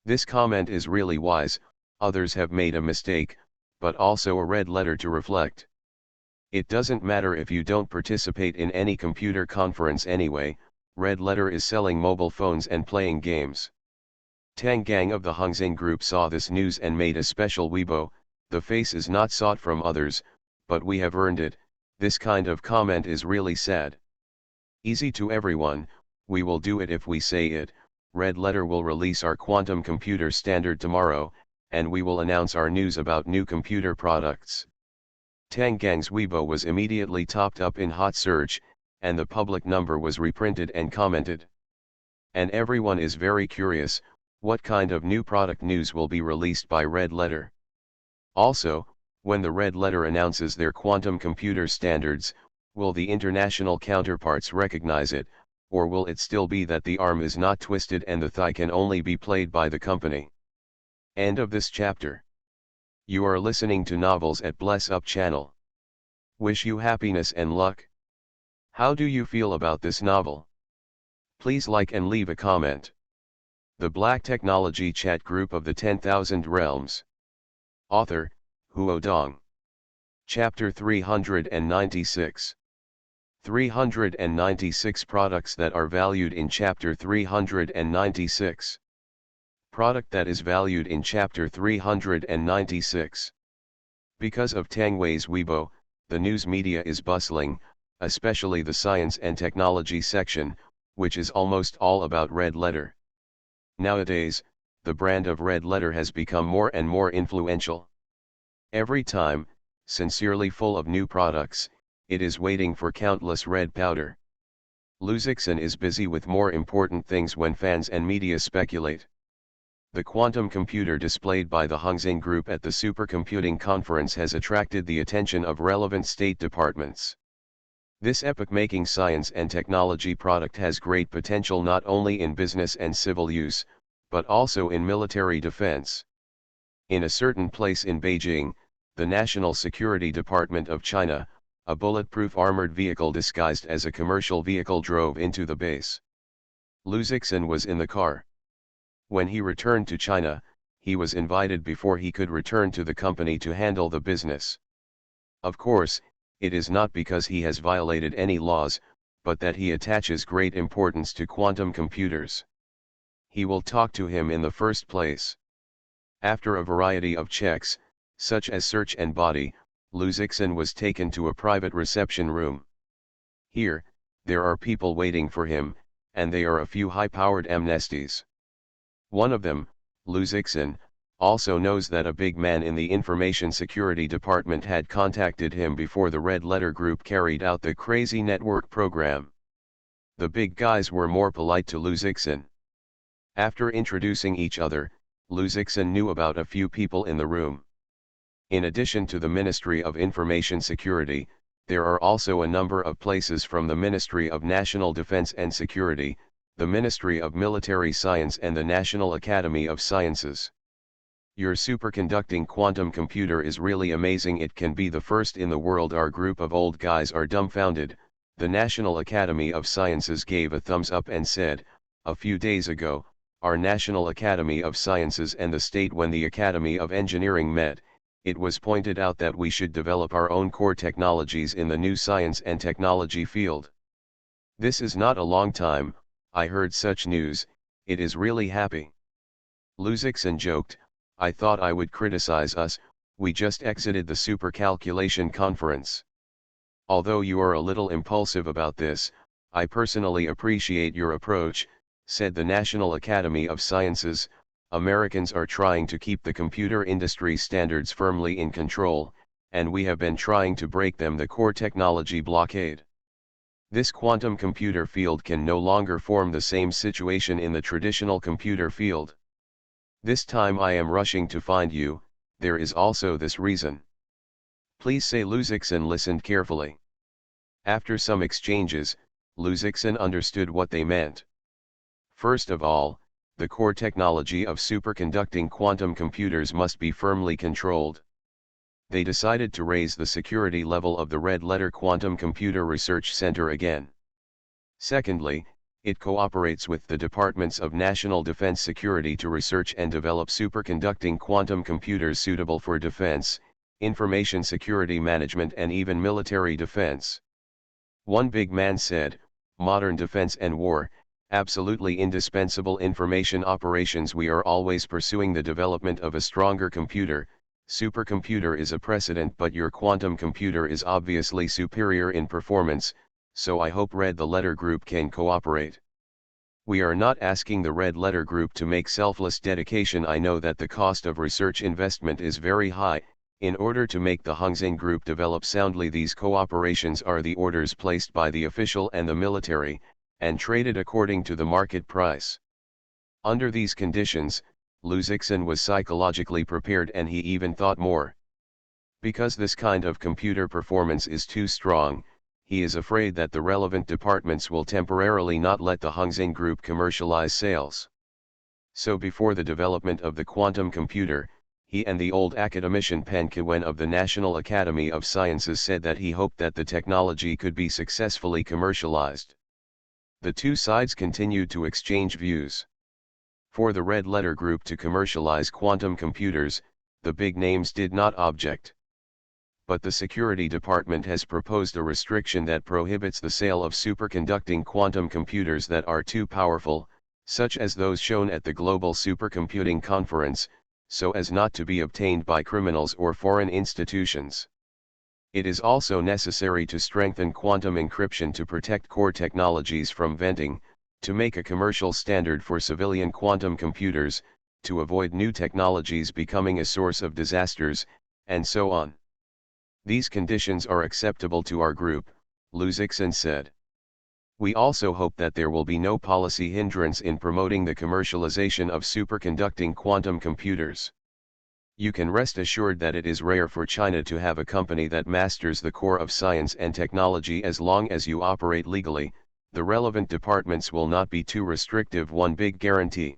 This comment is really wise. Others have made a mistake, but also a red letter to reflect. It doesn't matter if you don't participate in any computer conference anyway. Red Letter is selling mobile phones and playing games. Tang Gang of the Hongxing Group saw this news and made a special Weibo. The face is not sought from others, but we have earned it. This kind of comment is really sad. Easy to everyone, we will do it if we say it. Red Letter will release our quantum computer standard tomorrow, and we will announce our news about new computer products. Tang Gang's Weibo was immediately topped up in hot search, and the public number was reprinted and commented. And everyone is very curious, what kind of new product news will be released by Red Letter. Also, when the Red Letter announces their quantum computer standards, will the international counterparts recognize it, or will it still be that the arm is not twisted and the thigh can only be played by the company? End of this chapter. You are listening to Novels at Bless Up channel. Wish you happiness and luck. How do you feel about this novel? Please like and leave a comment. The Black Technology Chat Group of the 10,000 Realms. Author, Huo Dong. Chapter 396. 396 products that are valued in Chapter 396. Product that is valued in Chapter 396. Because of Tang Wei's Weibo, the news media is bustling, especially the science and technology section, which is almost all about Red Letter. Nowadays, the brand of Red Letter has become more and more influential. Every time, sincerely full of new products, it is waiting for countless red powder. Luzixin is busy with more important things when fans and media speculate. The quantum computer displayed by the Hongxing Group at the Supercomputing Conference has attracted the attention of relevant state departments. This epoch-making science and technology product has great potential not only in business and civil use, but also in military defense. In a certain place in Beijing, the National Security Department of China, a bulletproof armored vehicle disguised as a commercial vehicle drove into the base. Luzixin was in the car. When he returned to China, he was invited before he could return to the company to handle the business. Of course, it is not because he has violated any laws, but that he attaches great importance to quantum computers. He will talk to him in the first place. After a variety of checks, such as search and body, Luzixin was taken to a private reception room. Here, there are people waiting for him, and they are a few high-powered amnesties. One of them, Luzixin, also knows that a big man in the Information Security Department had contacted him before the Red Letter Group carried out the crazy network program. The big guys were more polite to Luzixin. After introducing each other, Luzixin knew about a few people in the room. In addition to the Ministry of Information Security, there are also a number of places from the Ministry of National Defense and Security, the Ministry of Military Science and the National Academy of Sciences. Your superconducting quantum computer is really amazing. It can be the first in the world. Our group of old guys are dumbfounded. The National Academy of Sciences gave a thumbs up and said, a few days ago, our National Academy of Sciences and the state when the Academy of Engineering met, it was pointed out that we should develop our own core technologies in the new science and technology field. This is not a long time, I heard such news, it is really happy. Luzixin joked, I thought I would criticize us, we just exited the supercalculation conference. Although you are a little impulsive about this, I personally appreciate your approach, said the National Academy of Sciences. Americans are trying to keep the computer industry standards firmly in control, and we have been trying to break them the core technology blockade. This quantum computer field can no longer form the same situation in the traditional computer field. This time I am rushing to find you, there is also this reason. Please say. Luzixin listened carefully. After some exchanges, Luzixin understood what they meant. First of all, the core technology of superconducting quantum computers must be firmly controlled. They decided to raise the security level of the Red Letter Quantum Computer Research Center again. Secondly, it cooperates with the Departments of National Defense Security to research and develop superconducting quantum computers suitable for defense, information security management and even military defense. One big man said, modern defense and war, absolutely indispensable information operations. We are always pursuing the development of a stronger computer, Supercomputer is a precedent, but your quantum computer is obviously superior in performance, so I hope Red Letter Group can cooperate. We are not asking the Red Letter Group to make selfless dedication. I know that the cost of research investment is very high. In order to make the Hung Seng Group develop soundly, these cooperations are the orders placed by the official and the military, and traded according to the market price. Under these conditions, Liu Zixin was psychologically prepared, and he even thought more. Because this kind of computer performance is too strong, he is afraid that the relevant departments will temporarily not let the Hung Seng Group commercialize sales. So before the development of the quantum computer, he and the old academician Pan Kiwen of the National Academy of Sciences said that he hoped that the technology could be successfully commercialized. The two sides continued to exchange views. For the Red Letter Group to commercialize quantum computers, the big names did not object. But the Security Department has proposed a restriction that prohibits the sale of superconducting quantum computers that are too powerful, such as those shown at the Global Supercomputing Conference, so as not to be obtained by criminals or foreign institutions. It is also necessary to strengthen quantum encryption to protect core technologies from venting, to make a commercial standard for civilian quantum computers, to avoid new technologies becoming a source of disasters, and so on. These conditions are acceptable to our group, Liu Zixin said. We also hope that there will be no policy hindrance in promoting the commercialization of superconducting quantum computers. You can rest assured that it is rare for China to have a company that masters the core of science and technology. As long as you operate legally, the relevant departments will not be too restrictive. One big guarantee.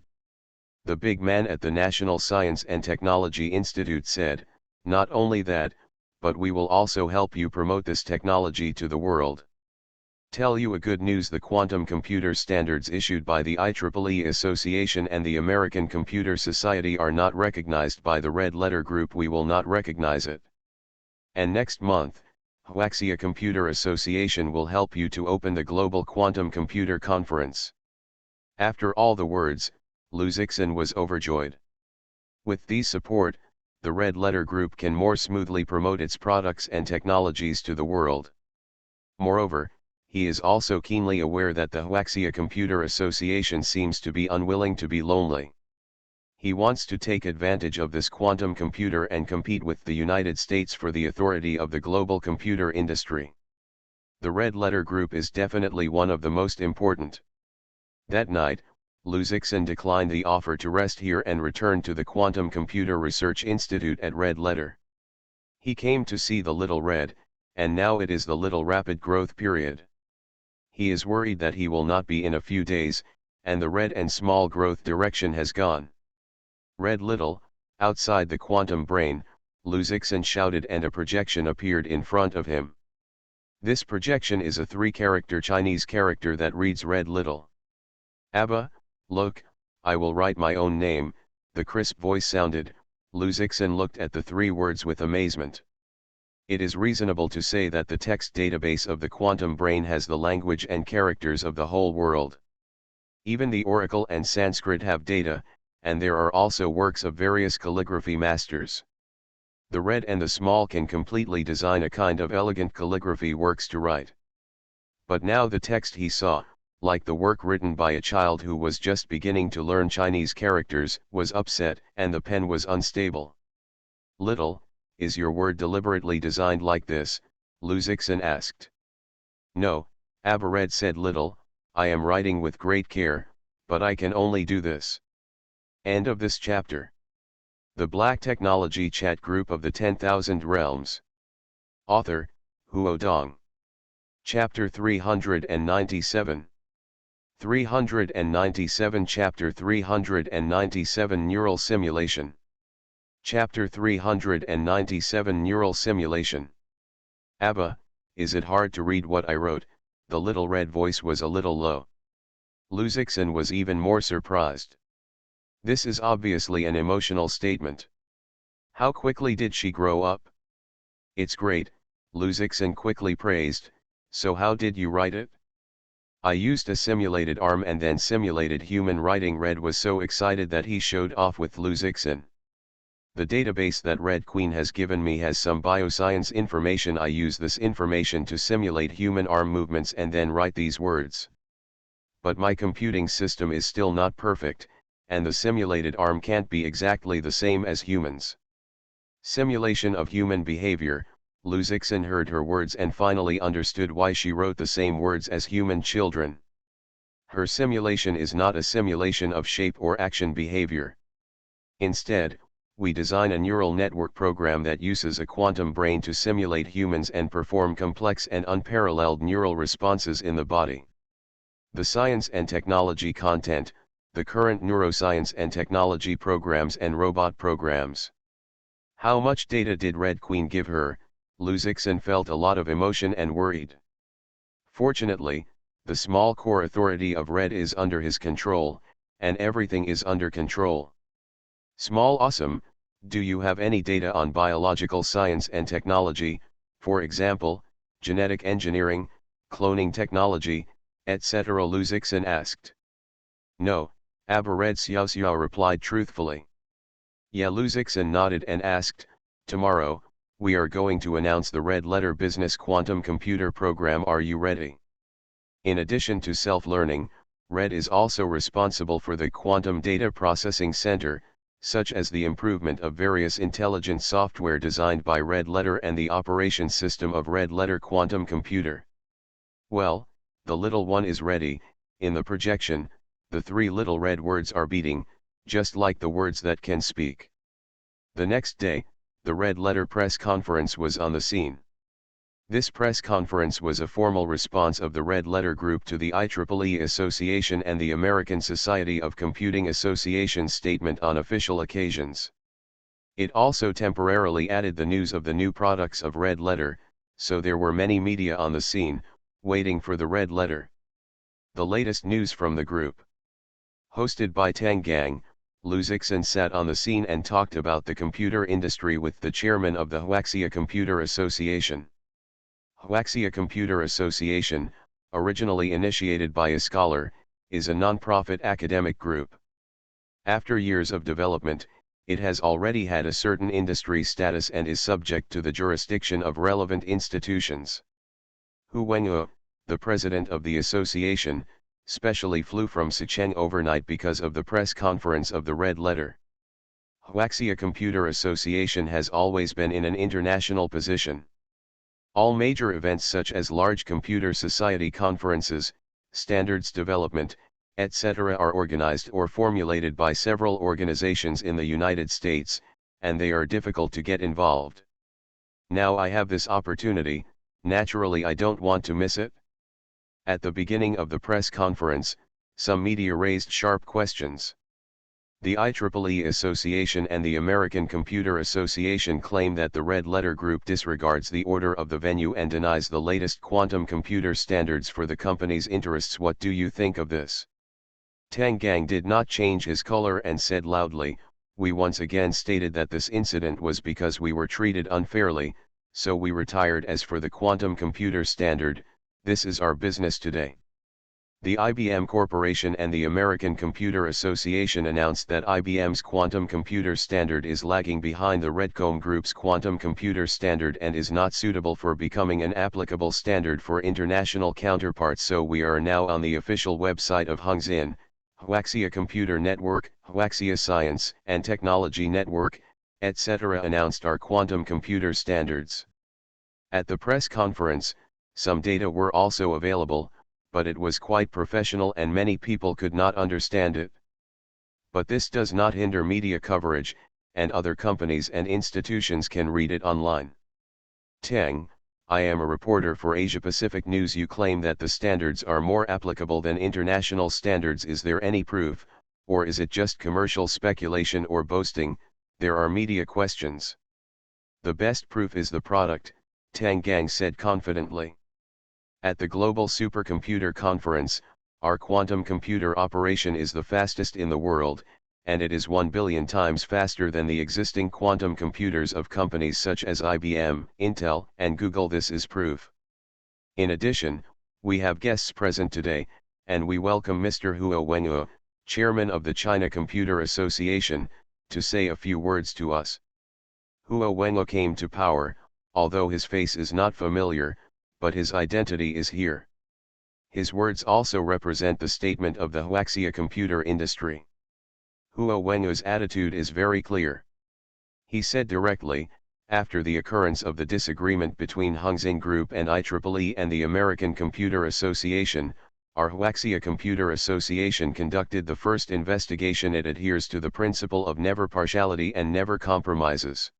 The big man at the National Science and Technology Institute said, not only that, but we will also help you promote this technology to the world. Tell you a good news: the quantum computer standards issued by the IEEE Association and the American Computer Society are not recognized by the Red Letter Group. We will not recognize it. And next month, Huaxia Computer Association will help you to open the Global Quantum Computer Conference. After all the words, Liu Zixin was overjoyed. With these support, the Red Letter Group can more smoothly promote its products and technologies to the world. Moreover, he is also keenly aware that the Huaxia Computer Association seems to be unwilling to be lonely. He wants to take advantage of this quantum computer and compete with the United States for the authority of the global computer industry. The Red Letter Group is definitely one of the most important. That night, Liu Zixin declined the offer to rest here and returned to the Quantum Computer Research Institute at Red Letter. He came to see the Little Red, and now it is the Little Rapid Growth period. He is worried that he will not be in a few days, and the red and small growth direction has gone. Red Little, outside the quantum brain, Liu Zixin shouted, and a projection appeared in front of him. This projection is a 3-character Chinese character that reads Red Little. Abba, look, I will write my own name, the crisp voice sounded. Liu Zixin looked at the 3 words with amazement. It is reasonable to say that the text database of the quantum brain has the language and characters of the whole world. Even the Oracle and Sanskrit have data, and there are also works of various calligraphy masters. The red and the small can completely design a kind of elegant calligraphy works to write. But now the text he saw, like the work written by a child who was just beginning to learn Chinese characters, was upset, and the pen was unstable. Little, is your word deliberately designed like this? Liu Zixin asked. No, Abba Red said. Little, I am writing with great care, but I can only do this. End of this chapter. The Black Technology Chat Group of the 10,000 Realms. Author, Huo Dong. Chapter 397. 397 Chapter 397 Neural Simulation. Chapter 397 Neural Simulation. Abba, is it hard to read what I wrote? The little red voice was a little low. Liu Zixin was even more surprised. This is obviously an emotional statement. How quickly did she grow up? It's great, Liu Zixin quickly praised. So how did you write it? I used a simulated arm and then simulated human writing. Red was so excited that he showed off with Liu Zixin. The database that Red Queen has given me has some bioscience information. I use this information to simulate human arm movements and then write these words. But my computing system is still not perfect, and the simulated arm can't be exactly the same as humans. Simulation of human behavior. Luzixin heard her words and finally understood why she wrote the same words as human children. Her simulation is not a simulation of shape or action behavior. Instead, we design a neural network program that uses a quantum brain to simulate humans and perform complex and unparalleled neural responses in the body. The science and technology content, the current neuroscience and technology programs and robot programs. How much data did Red Queen give her? Luzixin felt a lot of emotion and worried. Fortunately, the small core authority of Red is under his control, and everything is under control. Small awesome, do you have any data on biological science and technology, for example, genetic engineering, cloning technology, etc. Luzixin asked. No, Abba Red Xiao replied truthfully. Yeah, Luzixin nodded and asked, tomorrow, we are going to announce the Red Letter Business Quantum Computer Program. Are you ready? In addition to self-learning, Red is also responsible for the Quantum Data Processing Center, such as the improvement of various intelligent software designed by Red Letter and the operation system of Red Letter Quantum Computer. Well, the little one is ready. In the projection, the three little red words are beating, just like the words that can speak. The next day, the Red Letter press conference was on the scene. This press conference was a formal response of the Red Letter Group to the IEEE Association and the American Society of Computing Association's statement on official occasions. It also temporarily added the news of the new products of Red Letter, so there were many media on the scene, waiting for the Red Letter. The latest news from the group. Hosted by Tang Gang, Luzixin sat on the scene and talked about the computer industry with the chairman of the Huaxia Computer Association. Huaxia Computer Association, originally initiated by a scholar, is a non-profit academic group. After years of development, it has already had a certain industry status and is subject to the jurisdiction of relevant institutions. Hu Wenguo, the president of the association, specially flew from Sicheng overnight because of the press conference of the Red Letter. Huaxia Computer Association has always been in an international position. All major events such as large computer society conferences, standards development, etc. are organized or formulated by several organizations in the United States, and they are difficult to get involved. Now I have this opportunity, naturally I don't want to miss it. At the beginning of the press conference, some media raised sharp questions. The IEEE Association and the American Computer Association claim that the Red Letter Group disregards the order of the venue and denies the latest quantum computer standards for the company's interests. What do you think of this? Tang Gang did not change his color and said loudly, we once again stated that this incident was because we were treated unfairly, so we retired. As for the quantum computer standard, this is our business today. The IBM Corporation and the American Computer Association announced that IBM's quantum computer standard is lagging behind the Redcomb Group's quantum computer standard and is not suitable for becoming an applicable standard for international counterparts. So we are now on the official website of Hongxin, Huaxia Computer Network, Huaxia Science and Technology Network, etc. announced our quantum computer standards. At the press conference, some data were also available, but it was quite professional and many people could not understand it. But this does not hinder media coverage, and other companies and institutions can read it online. Tang, I am a reporter for Asia Pacific News. You claim that the standards are more applicable than international standards. Is there any proof, or is it just commercial speculation or boasting? There are media questions. The best proof is the product, Tang Gang said confidently. At the Global Supercomputer Conference, our quantum computer operation is the fastest in the world, and it is 1 billion times faster than the existing quantum computers of companies such as IBM, Intel, and Google. This is proof. In addition, we have guests present today, and we welcome Mr. Huo Wenguo, chairman of the China Computer Association, to say a few words to us. Huo Wenlo came to power, although his face is not familiar, but his identity is here. His words also represent the statement of the Huaxia computer industry. Huo Wenlo's attitude is very clear. He said directly, after the occurrence of the disagreement between Hongxing Group and IEEE and the American Computer Association, our Huaxia Computer Association conducted the first investigation. It adheres to the principle of never partiality and never compromises.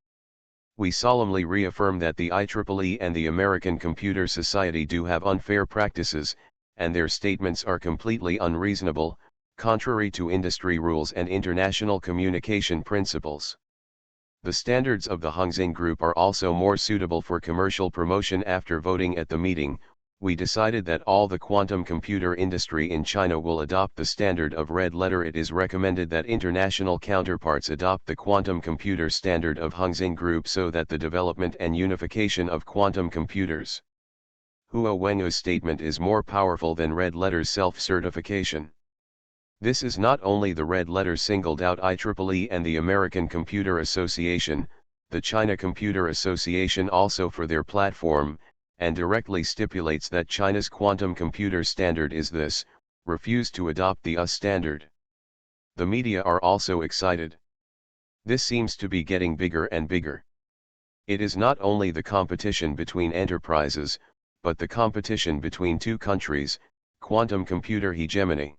We solemnly reaffirm that the IEEE and the American Computer Society do have unfair practices, and their statements are completely unreasonable, contrary to industry rules and international communication principles. The standards of the Hongxing Group are also more suitable for commercial promotion. After voting at the meeting, we decided that all the quantum computer industry in China will adopt the standard of red letter. It is recommended that international counterparts adopt the quantum computer standard of Hongxing Group so that the development and unification of quantum computers. Huo Wenlo's statement is more powerful than red letter's self-certification. This is not only the red letter singled out IEEE and the American Computer Association, the China Computer Association also for their platform, and directly stipulates that China's quantum computer standard is this, refuse to adopt the US standard. The media are also excited. This seems to be getting bigger and bigger. It is not only the competition between enterprises, but the competition between two countries, quantum computer hegemony.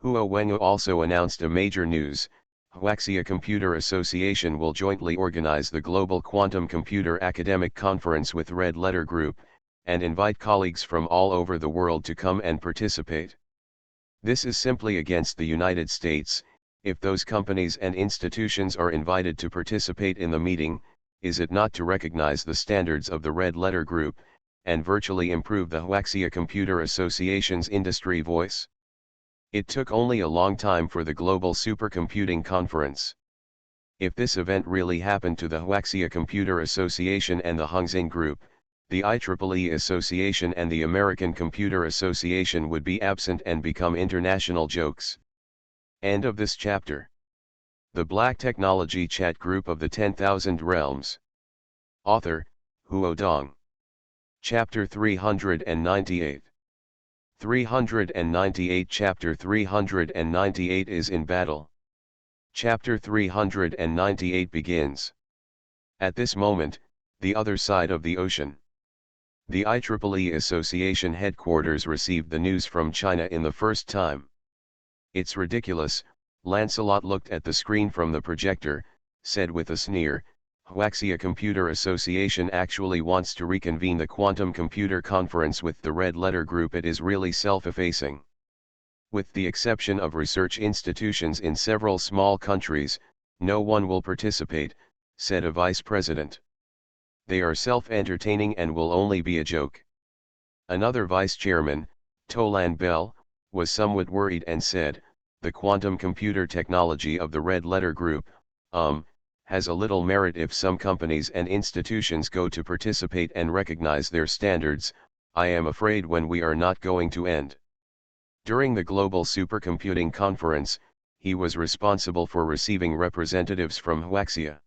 Huo Wenlo also announced a major news. Huaxia Computer Association will jointly organize the Global Quantum Computer Academic Conference with Red Letter Group, and invite colleagues from all over the world to come and participate. This is simply against the United States. If those companies and institutions are invited to participate in the meeting, is it not to recognize the standards of the Red Letter Group, and virtually improve the Huaxia Computer Association's industry voice? It took only a long time for the Global Supercomputing Conference. If this event really happened to the Huaxia Computer Association and the Hongxing Group, the IEEE Association and the American Computer Association would be absent and become international jokes. End of this chapter. The Black Technology Chat Group of the 10,000 Realms. Author, Huo Dong. Chapter 398. 398 Chapter 398 is in battle. Chapter 398 begins. At this moment, the other side of the ocean. The IEEE Association headquarters received the news from China in the first time. It's ridiculous, Lancelot looked at the screen from the projector, said with a sneer, Huaxia Computer Association actually wants to reconvene the Quantum Computer Conference with the Red Letter Group. It is really self-effacing. With the exception of research institutions in several small countries, no one will participate, said a vice president. They are self-entertaining and will only be a joke. Another vice chairman, Tolan Bell, was somewhat worried and said, the quantum computer technology of the Red Letter Group, has a little merit. If some companies and institutions go to participate and recognize their standards, I am afraid when we are not going to end. During the Global Supercomputing Conference, he was responsible for receiving representatives from Huaxia.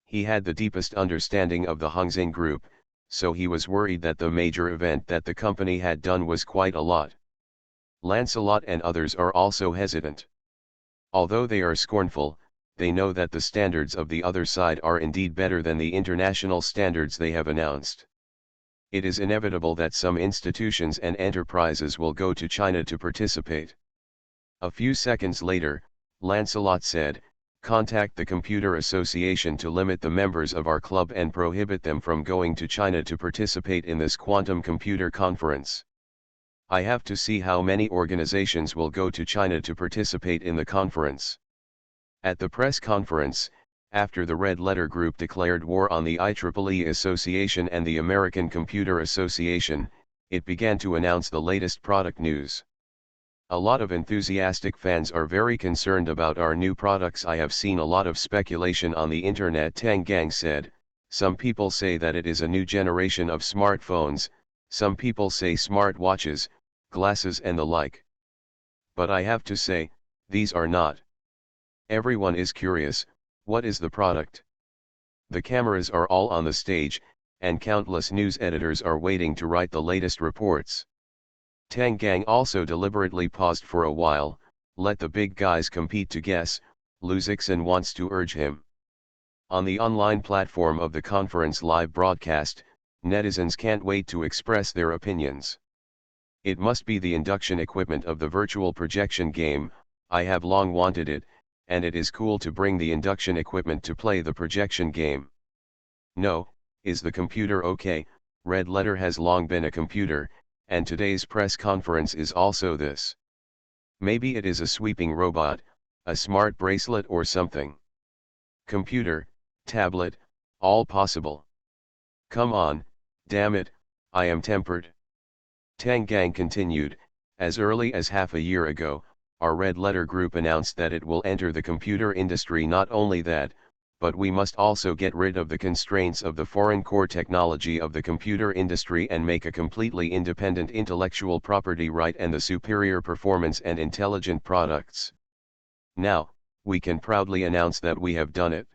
He had the deepest understanding of the Hongxing Group, so he was worried that the major event that the company had done was quite a lot. Lancelot and others are also hesitant. Although they are scornful, they know that the standards of the other side are indeed better than the international standards they have announced. It is inevitable that some institutions and enterprises will go to China to participate. A few seconds later, Lancelot said, contact the Computer Association to limit the members of our club and prohibit them from going to China to participate in this quantum computer conference. I have to see how many organizations will go to China to participate in the conference. At the press conference, after the Red Letter Group declared war on the IEEE Association and the American Computer Association, it began to announce the latest product news. A lot of enthusiastic fans are very concerned about our new products. I have seen a lot of speculation on the internet, Tang Gang said. Some people say that it is a new generation of smartphones, some people say smartwatches, glasses and the like. But I have to say, these are not. Everyone is curious, what is the product? The cameras are all on the stage, and countless news editors are waiting to write the latest reports. Tang Gang also deliberately paused for a while, let the big guys compete to guess, Luzixin wants to urge him. On the online platform of the conference live broadcast, netizens can't wait to express their opinions. It must be the induction equipment of the virtual projection game, I have long wanted it, and it is cool to bring the induction equipment to play the projection game. No, is the computer okay? Red Letter has long been a computer, and today's press conference is also this. Maybe it is a sweeping robot, a smart bracelet or something. Computer, tablet, all possible. Come on, damn it, I am tempered. Tang Gang continued, as early as half a year ago, our Red Letter Group announced that it will enter the computer industry. Not only that, but we must also get rid of the constraints of the foreign core technology of the computer industry and make a completely independent intellectual property right and the superior performance and intelligent products. Now, we can proudly announce that we have done it.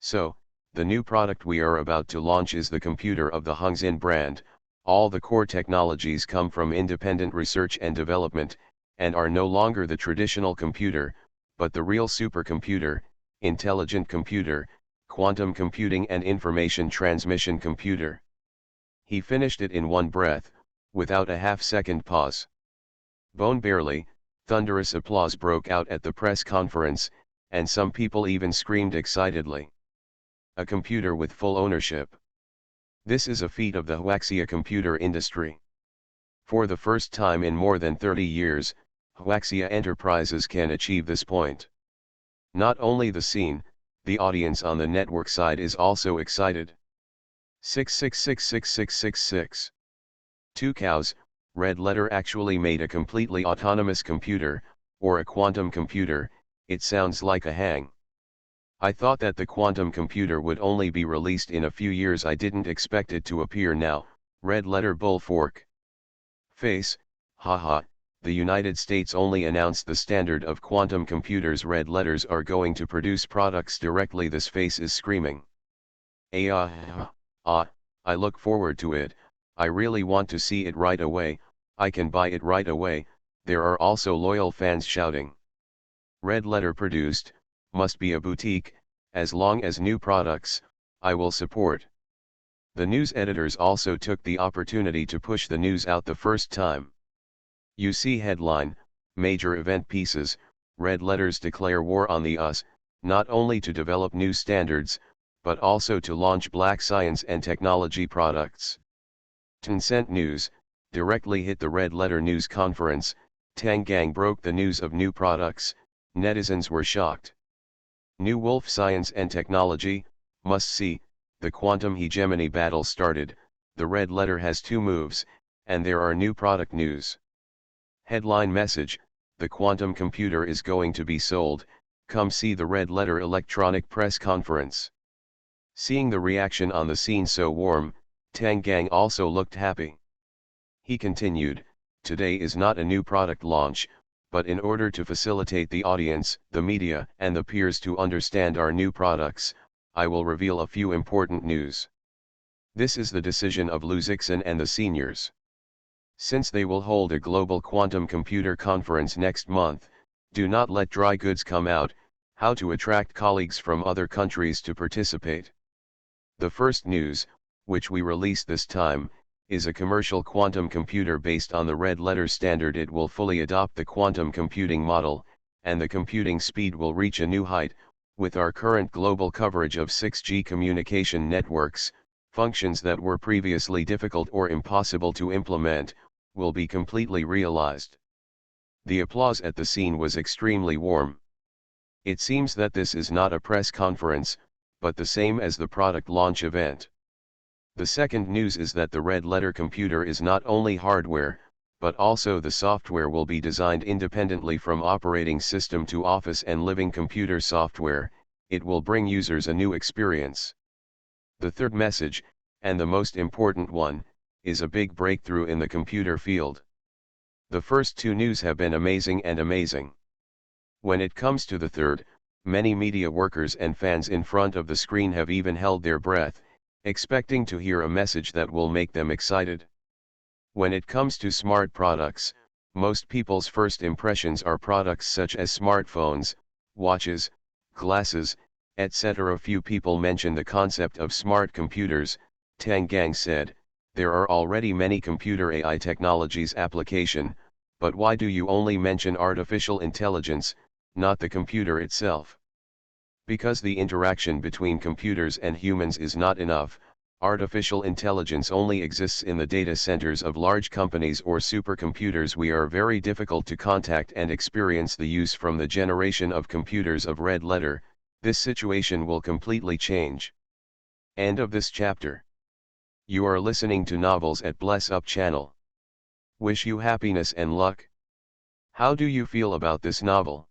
So, the new product we are about to launch is the computer of the Hongxin brand. All the core technologies come from independent research and development, and are no longer the traditional computer, but the real supercomputer, intelligent computer, quantum computing and information transmission computer. He finished it in one breath, without a half-second pause. Bone barely, thunderous applause broke out at the press conference, and some people even screamed excitedly. A computer with full ownership. This is a feat of the Huaxia computer industry. For the first time in more than 30 years, Huaxia Enterprises can achieve this point. Not only the scene, the audience on the network side is also excited. 6666666. Two cows, Red Letter actually made a completely autonomous computer, or a quantum computer. It sounds like a hang. I thought that the quantum computer would only be released in a few years. I didn't expect it to appear now. Red Letter bull fork. Face, haha, the United States only announced the standard of quantum computers. Red Letters are going to produce products directly. This face is screaming. I look forward to it. I really want to see it right away. I can buy it right away. There are also loyal fans shouting. Red Letter produced, must be a boutique, as long as new products, I will support. The news editors also took the opportunity to push the news out the first time. You see headline, major event pieces, Red Letters declare war on the US, not only to develop new standards, but also to launch black science and technology products. Tencent News, directly hit the Red Letter news conference. Tang Gang broke the news of new products, netizens were shocked. New Wolf Science and Technology, must see, the quantum hegemony battle started, the Red Letter has two moves, and there are new product news. Headline message, the quantum computer is going to be sold, come see the Red Letter electronic press conference. Seeing the reaction on the scene so warm, Tang Gang also looked happy. He continued, today is not a new product launch, but in order to facilitate the audience, the media, and the peers to understand our new products, I will reveal a few important news. This is the decision of Luzixin and the seniors. Since they will hold a global quantum computer conference next month, do not let dry goods come out, how to attract colleagues from other countries to participate. The first news, which we release this time, is a commercial quantum computer based on the Red Letter standard. It will fully adopt the quantum computing model, and the computing speed will reach a new height. With our current global coverage of 6G communication networks, functions that were previously difficult or impossible to implement, will be completely realized. The applause at the scene was extremely warm. It seems that this is not a press conference, but the same as the product launch event. The second news is that the Red Letter computer is not only hardware, but also the software will be designed independently from operating system to office and living computer software. It will bring users a new experience. The third message, and the most important one, is a big breakthrough in the computer field. The first two news have been amazing and amazing. When it comes to the third, Many media workers and fans in front of the screen have even held their breath, expecting to hear a message that will make them excited. When it comes to smart products, most people's first impressions are products such as smartphones, watches, glasses, etc. Few people mention the concept of smart computers. Tang Gang said, "There are already many computer AI technologies application, but why do you only mention artificial intelligence, not the computer itself?" Because the interaction between computers and humans is not enough. Artificial intelligence only exists in the data centers of large companies or supercomputers. We are very difficult to contact and experience the use from the generation of computers of red letter. This situation will completely change. End of this chapter. You are listening to Novels at Bless Up channel. Wish you happiness and luck. How do you feel about this novel?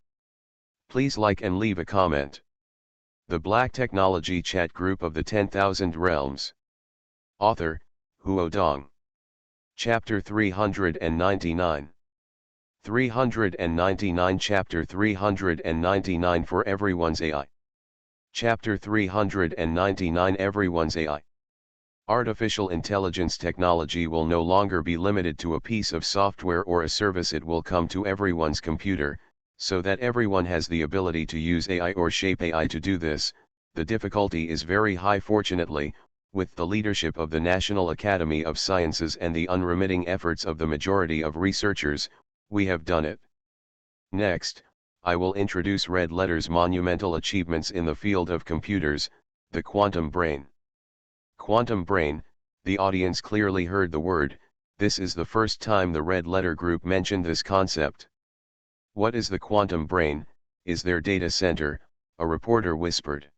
Please like and leave a comment. The Black Technology Chat Group of the 10,000 Realms. Author, Huo Dong. Chapter 399. 399 Chapter 399 For Everyone's AI. Chapter 399 Everyone's AI. Artificial intelligence technology will no longer be limited to a piece of software or a service. It will come to everyone's computer, so that everyone has the ability to use AI or shape AI to do this. The difficulty is very high. Fortunately, with the leadership of the National Academy of Sciences and the unremitting efforts of the majority of researchers, we have done it. Next, I will introduce Red Letter's monumental achievements in the field of computers, the quantum brain. Quantum brain, the audience clearly heard the word. This is the first time the Red Letter Group mentioned this concept. What is the quantum brain? Is their data center? A reporter whispered.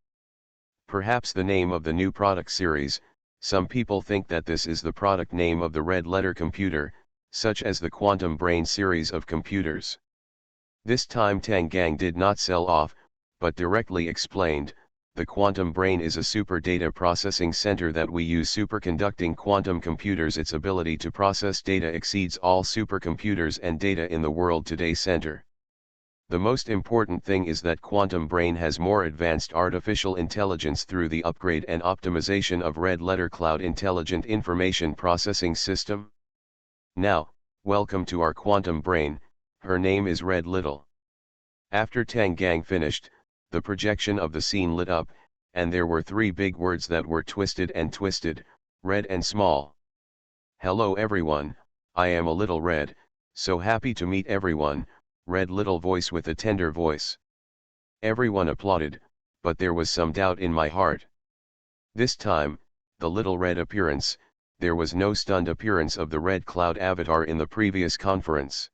Perhaps the name of the new product series. Some people think that this is the product name of the Red Letter computer, such as the Quantum Brain series of computers. This time Tang Gang did not sell off, but directly explained, the quantum brain is a super data processing center that we use superconducting quantum computers. Its ability to process data exceeds all supercomputers and data in the world today. Center. The most important thing is that quantum brain has more advanced artificial intelligence through the upgrade and optimization of Red Letter Cloud Intelligent Information Processing System. Now, welcome to our quantum brain. Her name is Red Little. After Tang Gang finished, the projection of the scene lit up, and there were three big words that were twisted and twisted, red and small. Hello everyone, I am a little red, so happy to meet everyone. Red Little voice with a tender voice. Everyone applauded, but there was some doubt in my heart. This time, the little red appearance, there was no stunned appearance of the red cloud avatar in the previous conference.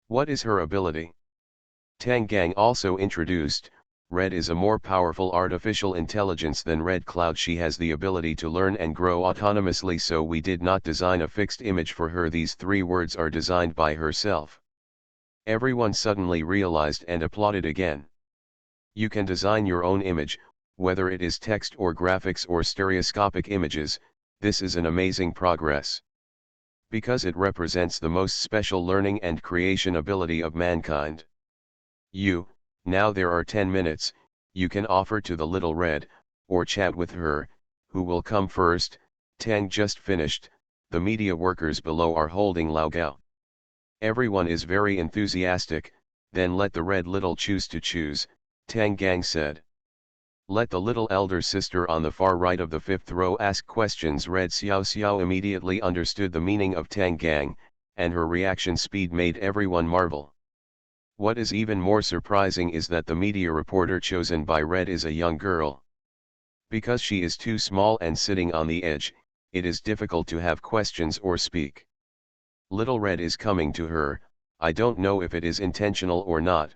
What is her ability? Tang Gang also introduced, Red is a more powerful artificial intelligence than Red Cloud. She has the ability to learn and grow autonomously, so we did not design a fixed image for her. These three words are designed by herself. Everyone suddenly realized and applauded again. You can design your own image, whether it is text or graphics or stereoscopic images. This is an amazing progress. Because it represents the most special learning and creation ability of mankind. Now there are 10 minutes, you can offer to the little red, or chat with her. Who will come first? Tang just finished, the media workers below are holding Laogao. Everyone is very enthusiastic, then let the Red Little choose to choose, Tang Gang said. Let the little elder sister on the far right of the fifth row ask questions. Red Xiao Xiao immediately understood the meaning of Tang Gang, and her reaction speed made everyone marvel. What is even more surprising is that the media reporter chosen by Red is a young girl. Because she is too small and sitting on the edge, it is difficult to have questions or speak. Little Red is coming to her. I don't know if it is intentional or not.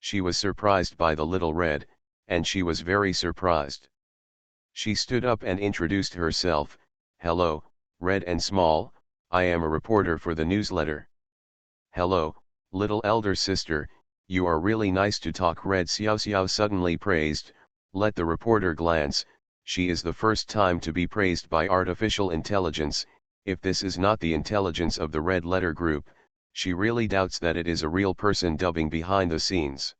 She was surprised by the little Red, and she was very surprised. She stood up and introduced herself. Hello, Red and Small, I am a reporter for the newsletter. Hello, little elder sister, you are really nice to talk. Red Xiao Xiao suddenly praised. Let the reporter glance. She is the first time to be praised by artificial intelligence. If this is not the intelligence of the Red Letter Group, she really doubts that it is a real person dubbing behind the scenes.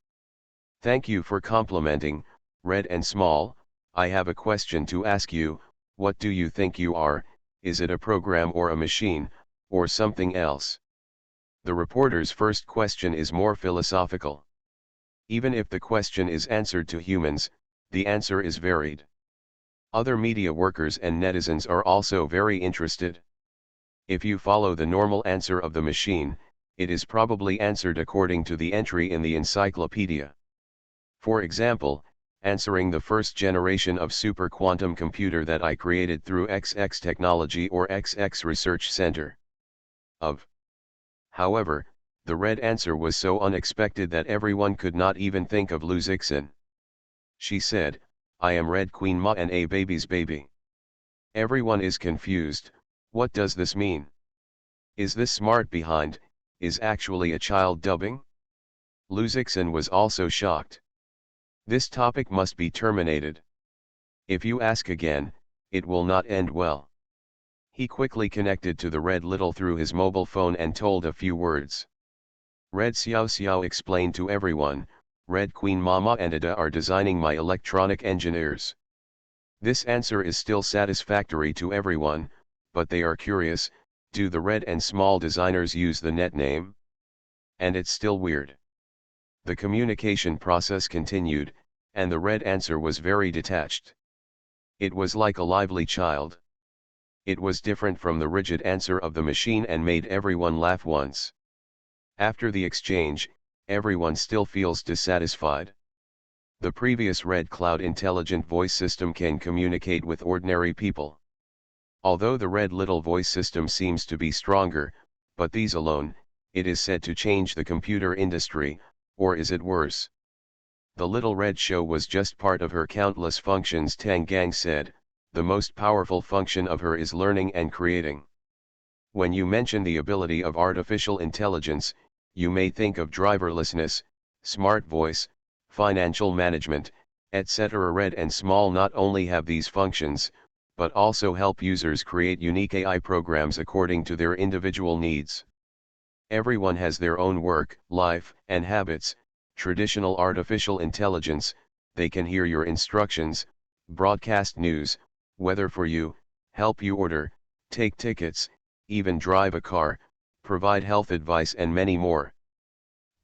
Thank you for complimenting, Red and Small. I have a question to ask you. What do you think you are? Is it a program or a machine, or something else? The reporter's first question is more philosophical. Even if the question is answered to humans, the answer is varied. Other media workers and netizens are also very interested. If you follow the normal answer of the machine, it is probably answered according to the entry in the encyclopedia. For example, answering the first generation of super quantum computer that I created through XX Technology or XX Research Center. However, the red answer was so unexpected that everyone could not even think of Lu Zixin. She said, I am Red Queen Ma and a baby's baby. Everyone is confused. What does this mean? Is this smart behind, is actually a child dubbing? Lu Zixin was also shocked. This topic must be terminated. If you ask again, it will not end well. He quickly connected to the Red Little through his mobile phone and told a few words. Red Xiao Xiao explained to everyone, Red Queen Mama and Ada are designing my electronic engineers. This answer is still satisfactory to everyone, but they are curious, do the Red and Small designers use the net name? And it's still weird. The communication process continued, and the Red answer was very detached. It was like a lively child. It was different from the rigid answer of the machine and made everyone laugh once. After the exchange, everyone still feels dissatisfied. The previous Red Cloud intelligent voice system can communicate with ordinary people. Although the Red Little voice system seems to be stronger, but these alone, it is said to change the computer industry, or is it worse? The Little Red Show was just part of her countless functions, Tang Gang said. The most powerful function of her is learning and creating. When you mention the ability of artificial intelligence, you may think of driverlessness, smart voice, financial management, etc. Red and Small not only have these functions, but also help users create unique AI programs according to their individual needs. Everyone has their own work, life, and habits. Traditional artificial intelligence, they can hear your instructions, broadcast news, weather for you, help you order, take tickets, even drive a car, provide health advice and many more.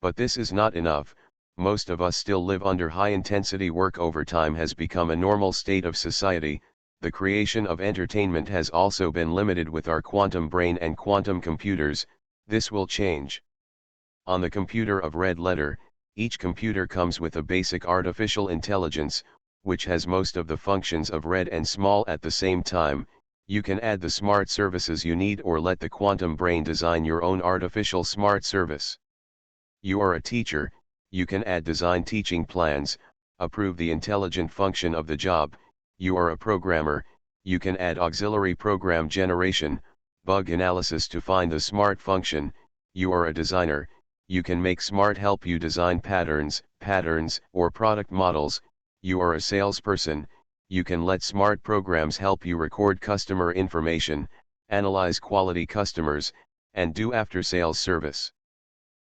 But this is not enough. Most of us still live under high-intensity work. Overtime has become a normal state of society. The creation of entertainment has also been limited with our quantum brain and quantum computers. This will change. On the computer of Red Letter, each computer comes with a basic artificial intelligence, which has most of the functions of Red and Small at the same time. You can add the smart services you need or let the quantum brain design your own artificial smart service. You are a teacher, you can add design teaching plans, approve the intelligent function of the job. You are a programmer, you can add auxiliary program generation, bug analysis to find the smart function. You are a designer, you can make smart help you design patterns, or product models. You are a salesperson, you can let smart programs help you record customer information, analyze quality customers, and do after-sales service.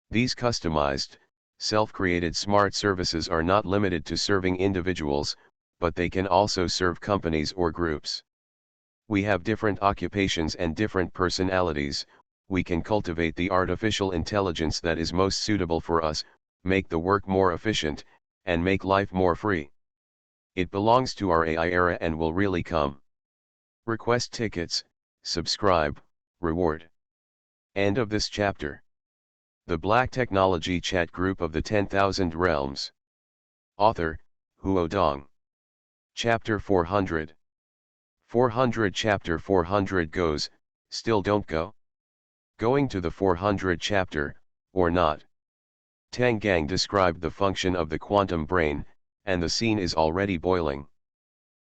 These customized, self-created smart services are not limited to serving individuals, but they can also serve companies or groups. We have different occupations and different personalities. We can cultivate the artificial intelligence that is most suitable for us, make the work more efficient, and make life more free. It belongs to our AI era and will really come. Request tickets, subscribe, reward. End of this chapter. The Black Technology Chat Group of the 10,000 Realms. Author, Huo Dong. Chapter 400. 400 Chapter 400 goes, still don't go? Going to the 400 chapter, or not? Tang Gang described the function of the quantum brain, and the scene is already boiling.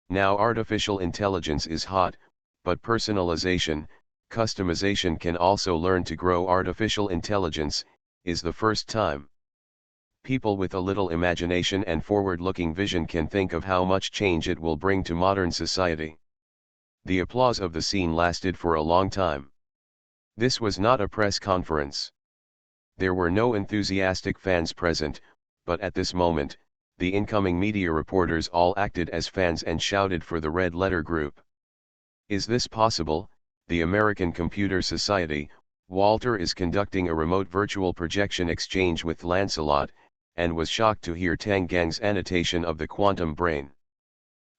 Now artificial intelligence is hot, but personalization, customization can also learn to grow. Artificial intelligence is the first time. People with a little imagination and forward-looking vision can think of how much change it will bring to modern society. The applause of the scene lasted for a long time. This was not a press conference. There were no enthusiastic fans present, but at this moment, the incoming media reporters all acted as fans and shouted for the Red Letter Group. Is this possible? The American Computer Society, Walter is conducting a remote virtual projection exchange with Lancelot, and was shocked to hear Tang Gang's annotation of the quantum brain.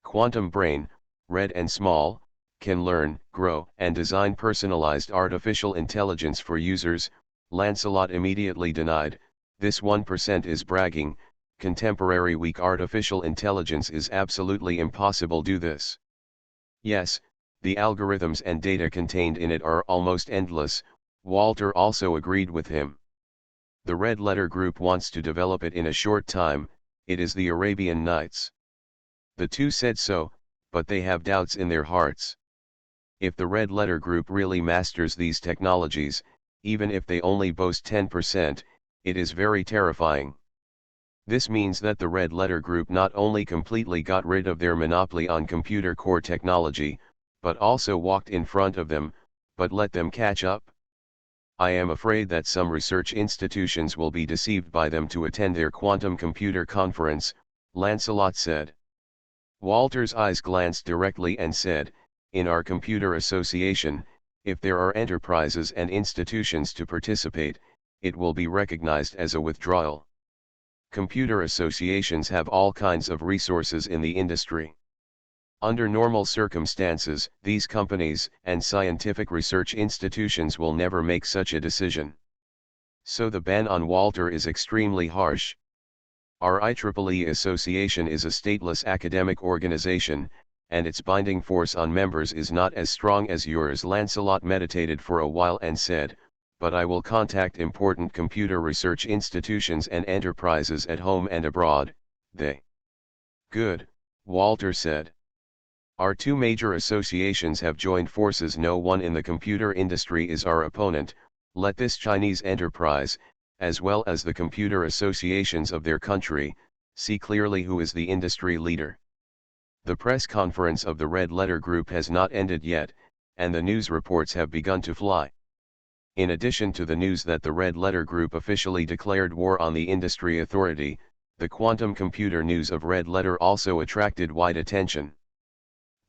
Quantum brain, red and small, can learn, grow, and design personalized artificial intelligence for users. Lancelot immediately denied, this 1% is bragging, contemporary weak artificial intelligence is absolutely impossible do this. Yes, the algorithms and data contained in it are almost endless, Walter also agreed with him. The Red Letter Group wants to develop it in a short time, it is the Arabian Nights. The two said so, but they have doubts in their hearts. If the Red Letter Group really masters these technologies, even if they only boast 10%, it is very terrifying. This means that the Red Letter Group not only completely got rid of their monopoly on computer core technology, but also walked in front of them, but let them catch up. I am afraid that some research institutions will be deceived by them to attend their quantum computer conference, Lancelot said. Walter's eyes glanced directly and said, in our computer association, if there are enterprises and institutions to participate, it will be recognized as a withdrawal. Computer associations have all kinds of resources in the industry. Under normal circumstances, these companies and scientific research institutions will never make such a decision. So the ban on Walter is extremely harsh. Our IEEE association is a stateless academic organization, and its binding force on members is not as strong as yours. Lancelot meditated for a while and said, but I will contact important computer research institutions and enterprises at home and abroad. They. Good, Walter said. Our two major associations have joined forces. No one in the computer industry is our opponent. Let this Chinese enterprise, as well as the computer associations of their country, see clearly who is the industry leader. The press conference of the Red Letter Group has not ended yet, and the news reports have begun to fly. In addition to the news that the Red Letter Group officially declared war on the industry authority, the quantum computer news of Red Letter also attracted wide attention.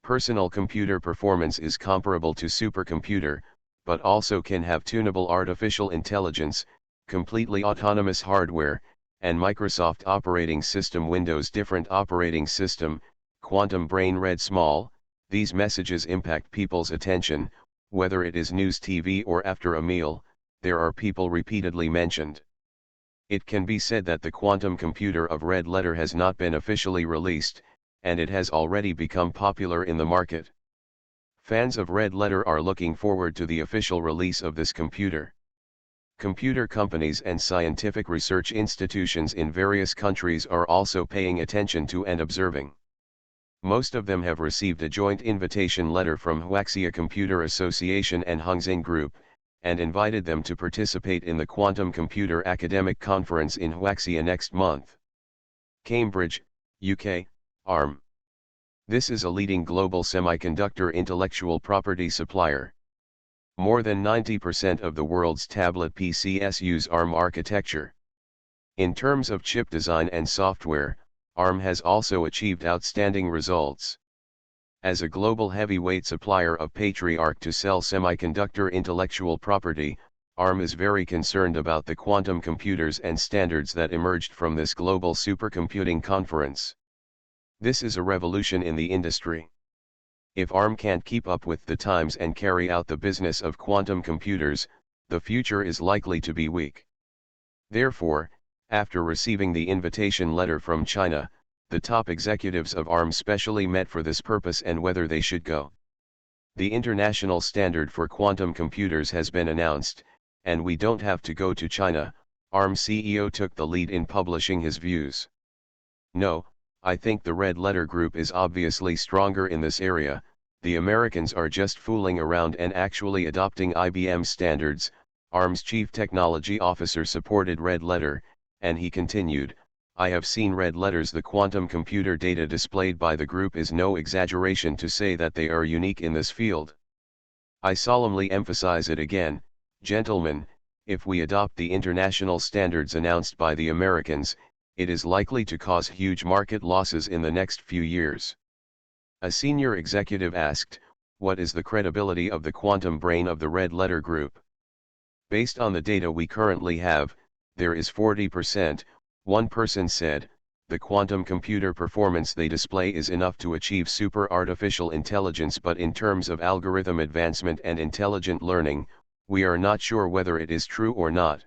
Personal computer performance is comparable to supercomputer, but also can have tunable artificial intelligence, completely autonomous hardware, and Microsoft operating system Windows different operating system, quantum brain red small. These messages impact people's attention, whether it is news TV or after a meal, there are people repeatedly mentioned. It can be said that the quantum computer of Red Letter has not been officially released, and it has already become popular in the market. Fans of Red Letter are looking forward to the official release of this computer. Computer companies and scientific research institutions in various countries are also paying attention to and observing. Most of them have received a joint invitation letter from Huaxia Computer Association and Hongxing Group, and invited them to participate in the Quantum Computer Academic Conference in Huaxia next month. Cambridge, UK, ARM. This is a leading global semiconductor intellectual property supplier. More than 90% of the world's tablet PCs use ARM architecture. In terms of chip design and software, ARM has also achieved outstanding results. As a global heavyweight supplier of Patriarch to sell semiconductor intellectual property, ARM is very concerned about the quantum computers and standards that emerged from this global supercomputing conference. This is a revolution in the industry. If ARM can't keep up with the times and carry out the business of quantum computers, the future is likely to be weak. Therefore, after receiving the invitation letter from China, the top executives of ARM specially met for this purpose and whether they should go. The international standard for quantum computers has been announced, and we don't have to go to China. ARM CEO took the lead in publishing his views. No, I think the Red Letter Group is obviously stronger in this area. The Americans are just fooling around and actually adopting IBM standards. ARM's chief technology officer supported Red Letter, and he continued, I have seen Red Letters. The quantum computer data displayed by the group is no exaggeration to say that they are unique in this field. I solemnly emphasize it again, gentlemen, if we adopt the international standards announced by the Americans, it is likely to cause huge market losses in the next few years. A senior executive asked, "What is the credibility of the quantum brain of the Red Letter Group? Based on the data we currently have, there is 40%, one person said. The quantum computer performance they display is enough to achieve super artificial intelligence, but in terms of algorithm advancement and intelligent learning, we are not sure whether it is true or not.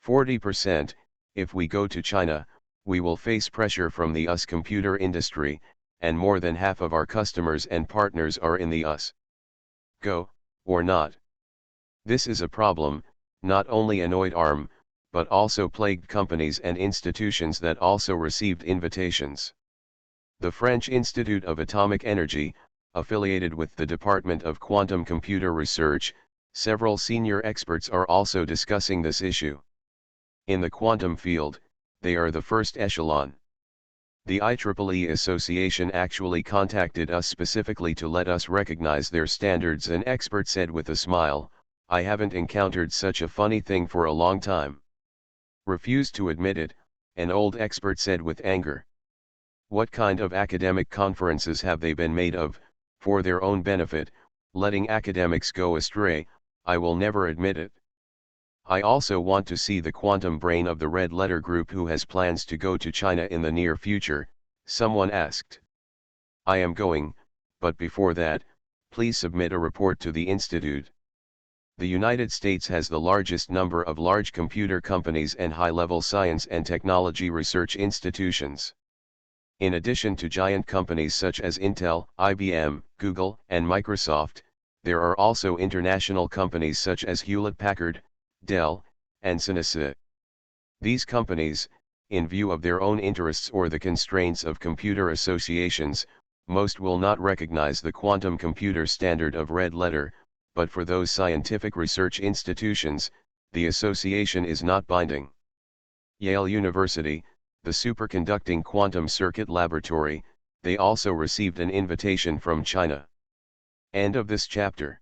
40%, if we go to China, we will face pressure from the US computer industry, and more than half of our customers and partners are in the US. Go, or not. This is a problem, not only annoyed ARM, but also plagued companies and institutions that also received invitations. The French Institute of Atomic Energy, affiliated with the Department of Quantum Computer Research, several senior experts are also discussing this issue. In the quantum field, they are the first echelon. The IEEE Association actually contacted us specifically to let us recognize their standards. An expert said with a smile, "I haven't encountered such a funny thing for a long time." "Refused to admit it," an old expert said with anger. "What kind of academic conferences have they been made of, for their own benefit, letting academics go astray? I will never admit it." I also want to see the quantum brain of the Red Letter Group who has plans to go to China in the near future, someone asked. "I am going, but before that, please submit a report to the Institute." The United States has the largest number of large computer companies and high-level science and technology research institutions. In addition to giant companies such as Intel, IBM, Google, and Microsoft, there are also international companies such as Hewlett-Packard, Dell, and Synopsys. These companies, in view of their own interests or the constraints of computer associations, most will not recognize the quantum computer standard of Red Letter, but for those scientific research institutions, the association is not binding. Yale University, the superconducting quantum circuit laboratory, they also received an invitation from China. End of this chapter.